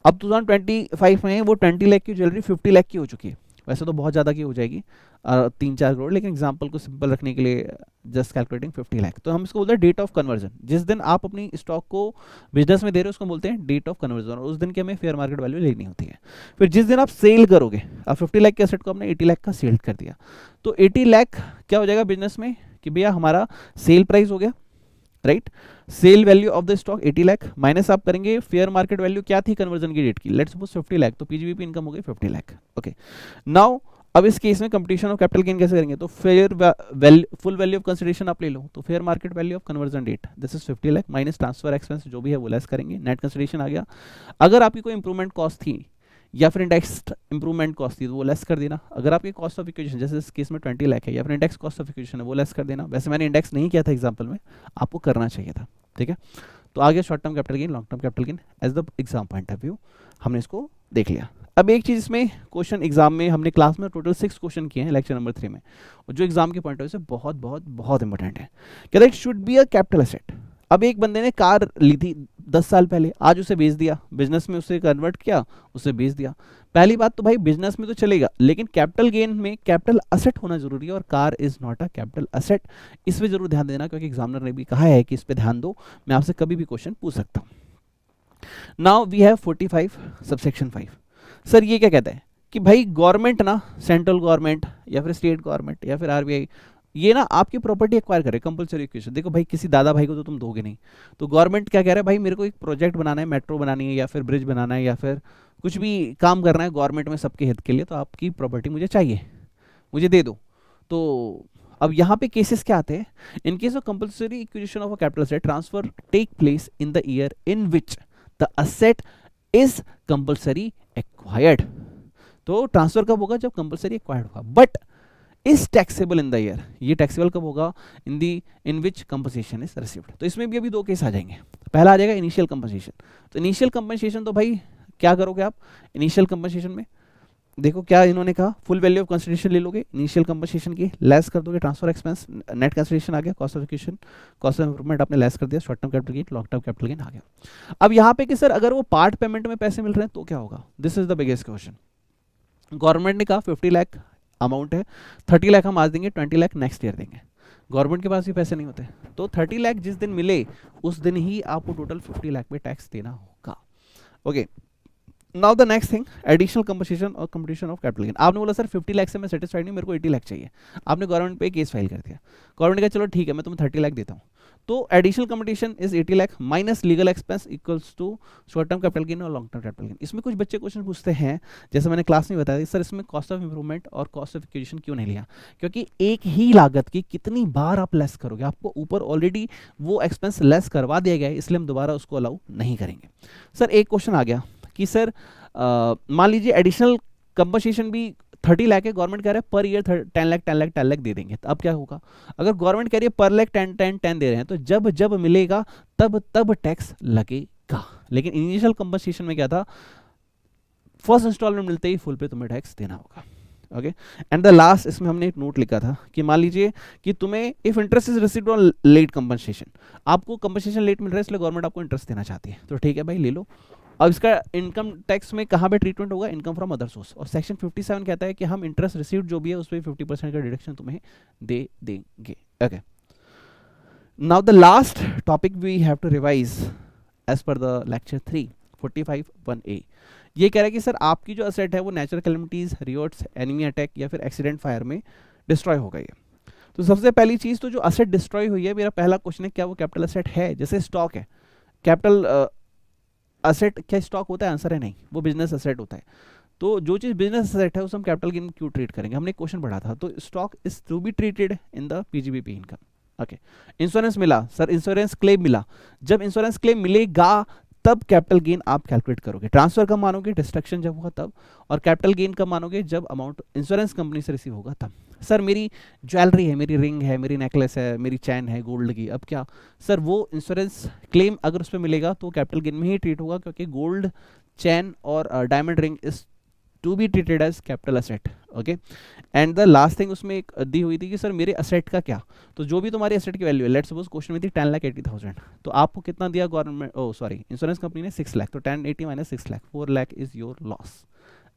अब 2025 में वो 20 लाख की ज्वेलरी 50 लाख की हो चुकी है। वैसे तो बहुत ज़्यादा की हो जाएगी, 3-4 करोड़, लेकिन एग्जांपल को सिंपल रखने के लिए जस्ट कैलकुलेटिंग 50 लाख। तो हम इसको बोलते हैं डेट ऑफ कन्वर्जन। जिस दिन आप अपनी स्टॉक को बिजनेस में दे रहे हो उसको बोलते हैं डेट ऑफ कन्वर्जन, और उस दिन की हमें फेयर मार्केट वैल्यू लेनी होती है। फिर जिस दिन आप सेल करोगे, अब 50 लाख के एसेट को हमने 80 लाख का सेल कर दिया, तो 80 लाख क्या हो जाएगा बिजनेस में कि भैया हमारा सेल प्राइस हो गया, right. Sale value of the stock 80 lakh minus आप करेंगे फेयर मार्केट वैल्यू क्या थी कन्वर्जन की डेट की, लेट्स सपोज 50 लाख, तो पीजीबीपी इनकम हो गई 50 लाख। ओके, नाउ अब इस केस में कंप्लीशन ऑफ कैपिटल गेन कैसे करेंगे? तो fair full value of consideration आप ले लो, तो fair market value of conversion date this is 50 lakh minus transfer expense जो भी है वो लेस करेंगे, नेट कंसिडरेशन आ गया। अगर आपकी कोई इंप्रूवमेंट कॉस्ट थी या फिर इंडेक्स इंप्रूवमेंट कॉस्ट थी तो वो लेस कर देना। अगर आपकी कॉस्ट ऑफ इक्विजिशन जैसे इस केस में 20 लाख है, या फिर इंडेक्स कॉस्ट ऑफ इक्विजिशन है, वो लेस कर देना। वैसे मैंने इंडेक्स नहीं किया था एग्जांपल में, आपको करना चाहिए था, ठीक है। तो आगे short term capital gain, long term capital gain as the exam point of view हमने इसको देख लिया। अब एक चीज़ इसमें क्वेश्चन एग्जाम में हमने क्लास में टोटल 6 क्वेश्चन किए हैं लेक्चर नंबर 3 में, और जो एग्जाम के पॉइंट ऑफ व्यू से बहुत बहुत बहुत इंपॉर्टेंट है। कहता है it should be a capital asset. अब एक बंदे ने कार ली थी 10 साल पहले, आज उसे बेच दिया, बिजनेस में उसे कन्वर्ट किया, उसे बेच दिया। पहली बात तो भाई बिजनेस में तो चलेगा, लेकिन कैपिटल गेन में कैपिटल असेट होना जरूरी है, और car is not a capital asset. इस पे जरूर ध्यान देना, क्योंकि एग्जामिनर ने भी कहा है कि इस पे ध्यान दो, मैं आपसे कभी भी क्वेश्चन पूछ सकता हूँ। Now we have 45 subsection 5। Sir ये क्या कहता है कि भाई गवर्नमेंट ना, सेंट्रल गवर्नमेंट या फिर स्टेट गवर्नमेंट या फिर RBI ये ना आपकी प्रॉपर्टी एक्वायर करे, कंपलसरी इक्वेशन। देखो भाई किसी दादा भाई को तो तुम दोगे नहीं, तो गवर्नमेंट क्या कह रहा है भाई, मेरे को एक प्रोजेक्ट बनाना है, मेट्रो बनानी है या फिर ब्रिज बनाना है या फिर कुछ भी काम करना है गवर्नमेंट में सबके हित के लिए, तो आपकी प्रॉपर्टी मुझे चाहिए, मुझे दे दो। तो अब यहाँ पे केसेस क्या आते हैं, in case of compulsory acquisition of a capital asset transfer take place in the year in which the asset is compulsory acquired. तो ट्रांसफर कब होगा, जब कंपलसरी एक्वायर्ड होगा, but is taxable in the year, ये टैक्सेबल कब होगा, in which compensation is received. तो इसमें भी अभी दो केस आ जाएंगे। पहला आ जाएगा इनिशियल कंपनसेशन। तो इनिशियल कंपनसेशन तो भाई क्या करोगे आप इनिशियल कंपनसेशन में, देखो क्या इन्होंने कहा, फुल वैल्यू ऑफ कंसिडरेशन ले लोगे इनिशियल कंपनसेशन की, लेस कर दोगे ट्रांसफर एक्सपेंस, नेट कंसिडरेशन आ गया, cost of acquisition, cost of improvement आपने लेस कर दिया, short term capital gain, long term capital gain आ गया। अब यहाँ पे कि सर अगर वो पार्ट पेमेंट में पैसे मिल रहे हैं तो क्या होगा, this is the biggest question. Government ने कहा 50 लाख अमाउंट है, 30 लाख हम आज देंगे, 20 लाख नेक्स्ट ईयर देंगे। गवर्नमेंट के पास भी पैसे नहीं होते, तो 30 लाख जिस दिन मिले उस दिन ही आपको टोटल 50 लाख में टैक्स देना होगा। Okay, now the next thing, additional compensation और कंपटीशन ऑफ कैपिटल गेन। आपने बोला सर 50 लाख से मैं सेटिस्फाइड नहीं, मेरे को 80 लाख चाहिए, आपने गवर्नमेंट पे केस फाइल कर दिया, गवर्नमेंट का चलो ठीक है मैं तुम्हें 30 लाख देता हूँ, तो additional competition is 80 lakh minus legal expense equals to short term capital gain और लॉन्ग टर्म कैपिटल गेन। इसमें कुछ बच्चे क्वेश्चन पूछते हैं, जैसे मैंने क्लास में बताया सर इसमें कॉस्ट ऑफ इंप्रूवमेंट और कॉस्ट ऑफ एक्विजिशन क्यों नहीं लिया, क्योंकि एक ही लागत की कितनी बार आप लेस करोगे, आपको ऊपर ऑलरेडी वो एक्सपेंस लेस करवा दिया गया है, इसलिए हम दोबारा उसको अलाउ नहीं करेंगे। सर एक क्वेश्चन आ गया कि सर मान लीजिए एडिशनल कंपनसेशन भी 30 लाख है, गवर्नमेंट कह रहा है पर ईयर 10 लाख 10 लाख 10 लाख दे देंगे, तो अब क्या होगा, अगर गवर्नमेंट कह रही है पर लाख 10 10 10 दे रहे हैं तो जब जब मिलेगा तब तब टैक्स लगेगा। लेकिन इनिशियल कंपनसेशन में क्या था, फर्स्ट इंस्टॉलमेंट मिलते ही फुल पे तुम्हें टैक्स देना होगा। ओके, एंड द लास्ट इसमें हमने एक नोट लिखा था कि मान लीजिए कि तुम्हें if interest is received on late compensation, आपको कंपनसेशन लेट मिल रहा है इसलिए गवर्नमेंट आपको इंटरेस्ट देना चाहती है, तो ठीक है भाई ले लो। अब इसका इनकम टैक्स में कहाँ पे ट्रीटमेंट होगा, इनकम फ्रॉम अदर सोर्स, और सेक्शन 57 कहता है कि हम इंटरेस्ट रिसीव्ड जो भी है उस पर 50% का डिडक्शन तुम्हें दे देंगे। Okay, now the last topic we have to revise as per the lecture 3 45(1)(a). ये कह रहा है कि सर आपकी जो असेट है वो नेचुरल कैलेमिटीज, रियोट्स, एनिमी अटैक या फिर एक्सीडेंट फायर में डिस्ट्रॉय हो गई है। तो सबसे पहली चीज तो जो असेट डिस्ट्रॉय हुई है, मेरा पहला क्वेश्चन है क्या वो कैपिटल असेट है, जैसे स्टॉक है, कैपिटल असेट क्या स्टॉक होता है, आंसर है नहीं, वो बिजनेस असेट होता है। तो जो चीज बिजनेस असेट है उसे हम कैपिटल गेन क्यों ट्रीट करेंगे, हमने क्वेश्चन पढ़ा था, तो stock is to be treated in the PGBP income. Okay, insurance मिला सर, इंश्योरेंस क्लेम मिला, जब इंश्योरेंस क्लेम मिलेगा तब कैपिटल गेन आप कैलकुलेट करोगे, ट्रांसफर कब मानोगे, डिस्ट्रक्शन जब होगा तब, और कैपिटल गेन कब मानोगे, जब अमाउंट इंश्योरेंस कंपनी से रिसीव होगा तब। सर मेरी ज्वेलरी है, मेरी रिंग है, मेरी नेकलेस है, मेरी चैन है गोल्ड की, अब क्या सर वो इंश्योरेंस क्लेम अगर उस पर मिलेगा तो कैपिटल गेन में ही ट्रीट होगा, क्योंकि गोल्ड चैन और diamond ring is to be treated as capital asset. Okay, and the last thing उसमें एक दी हुई थी कि सर मेरे असेट का क्या, तो जो भी तुम्हारी असेट की वैल्यू है, लेट्स सपोज क्वेश्चन में थी 10,80,000, तो आपको कितना दिया government, oh sorry insurance company ने 6 लाख, तो 1080 minus 6 lakh, 4 lakh is your loss.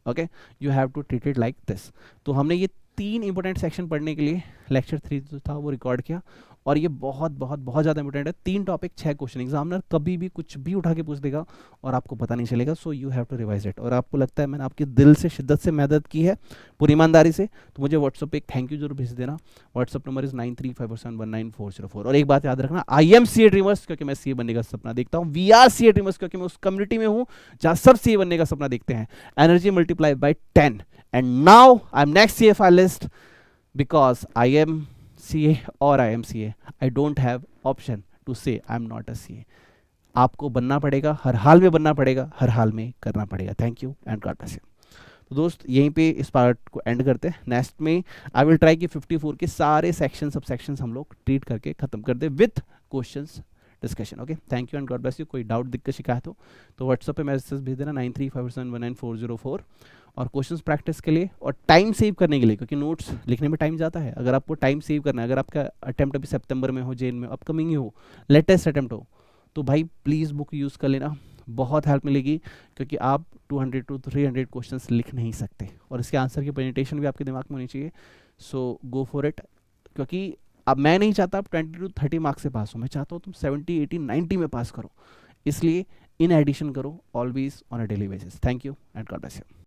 Okay, you have to treat it like this. तो हमने ये 3 इंपॉर्टेंट सेक्शन पढ़ने के लिए लेक्चर 3 जो था वो रिकॉर्ड किया, और ये बहुत बहुत बहुत ज़्यादा इंपॉर्टेंट है, 3 टॉपिक 6 क्वेश्चन, एग्जामिनर कभी भी कुछ भी उठा के पूछ देगा और आपको पता नहीं चलेगा, so you have to revise it. और आपको लगता है मैंने आपकी दिल से शिद्दत से मदद की है पूरी ईमानदारी से, तो मुझे व्हाट्सअप पे एक थैंक यू जरूर भेज देना। WhatsApp number is 9354719404। और एक बात याद रखना, आई एम सीए ड्रीमर्स, क्योंकि मैं सीए बनने का सपना देखता हूँ, वी आर सीए ड्रीमर्स, क्योंकि मैं उस कम्युनिटी में हूँ जहाँ सब सीए बनने का सपना देखते हैं। Energy multiply by 10, and now I am next CA finalist because I am CA or I am CA. I don't have option to say I am not a CA. आपको बनना पड़ेगा, हर हाल में बनना पड़ेगा, हर हाल में करना पड़ेगा। Thank you and God bless you. तो दोस्त यहीं पे इस पार्ट को एंड करते हैं, नेक्स्ट में आई विल ट्राई कि 54 के सारे सेक्शन सब सेक्शंस हम लोग ट्रीट करके खत्म कर दे with questions discussion. Okay, thank you and God bless you. कोई डाउट दिक्कत शिकायत हो तो व्हाट्सएप पे मैसेज भेज देना 9357199404। और क्वेश्चंस प्रैक्टिस के लिए और टाइम सेव करने के लिए, क्योंकि नोट्स लिखने में टाइम जाता है, अगर आपको टाइम सेव करना है, अगर आपका अटेम्प्ट अभी सितंबर में हो, जेन में अपकमिंग ही हो, लेटेस्ट अटेम्प्ट हो, तो भाई प्लीज़ बुक यूज़ कर लेना, बहुत हेल्प मिलेगी, क्योंकि आप 200 to 300 क्वेश्चंस लिख नहीं सकते, और इसके आंसर की प्रेजेंटेशन भी आपके दिमाग में होनी चाहिए। सो गो फॉर इट, क्योंकि अब मैं नहीं चाहता आप 20 to 30 मार्क्स से पास हो, मैं चाहता हूँ तुम 70 80 90 में पास करो, इसलिए इन एडिशन करो always on a daily basis. Thank you and God bless you.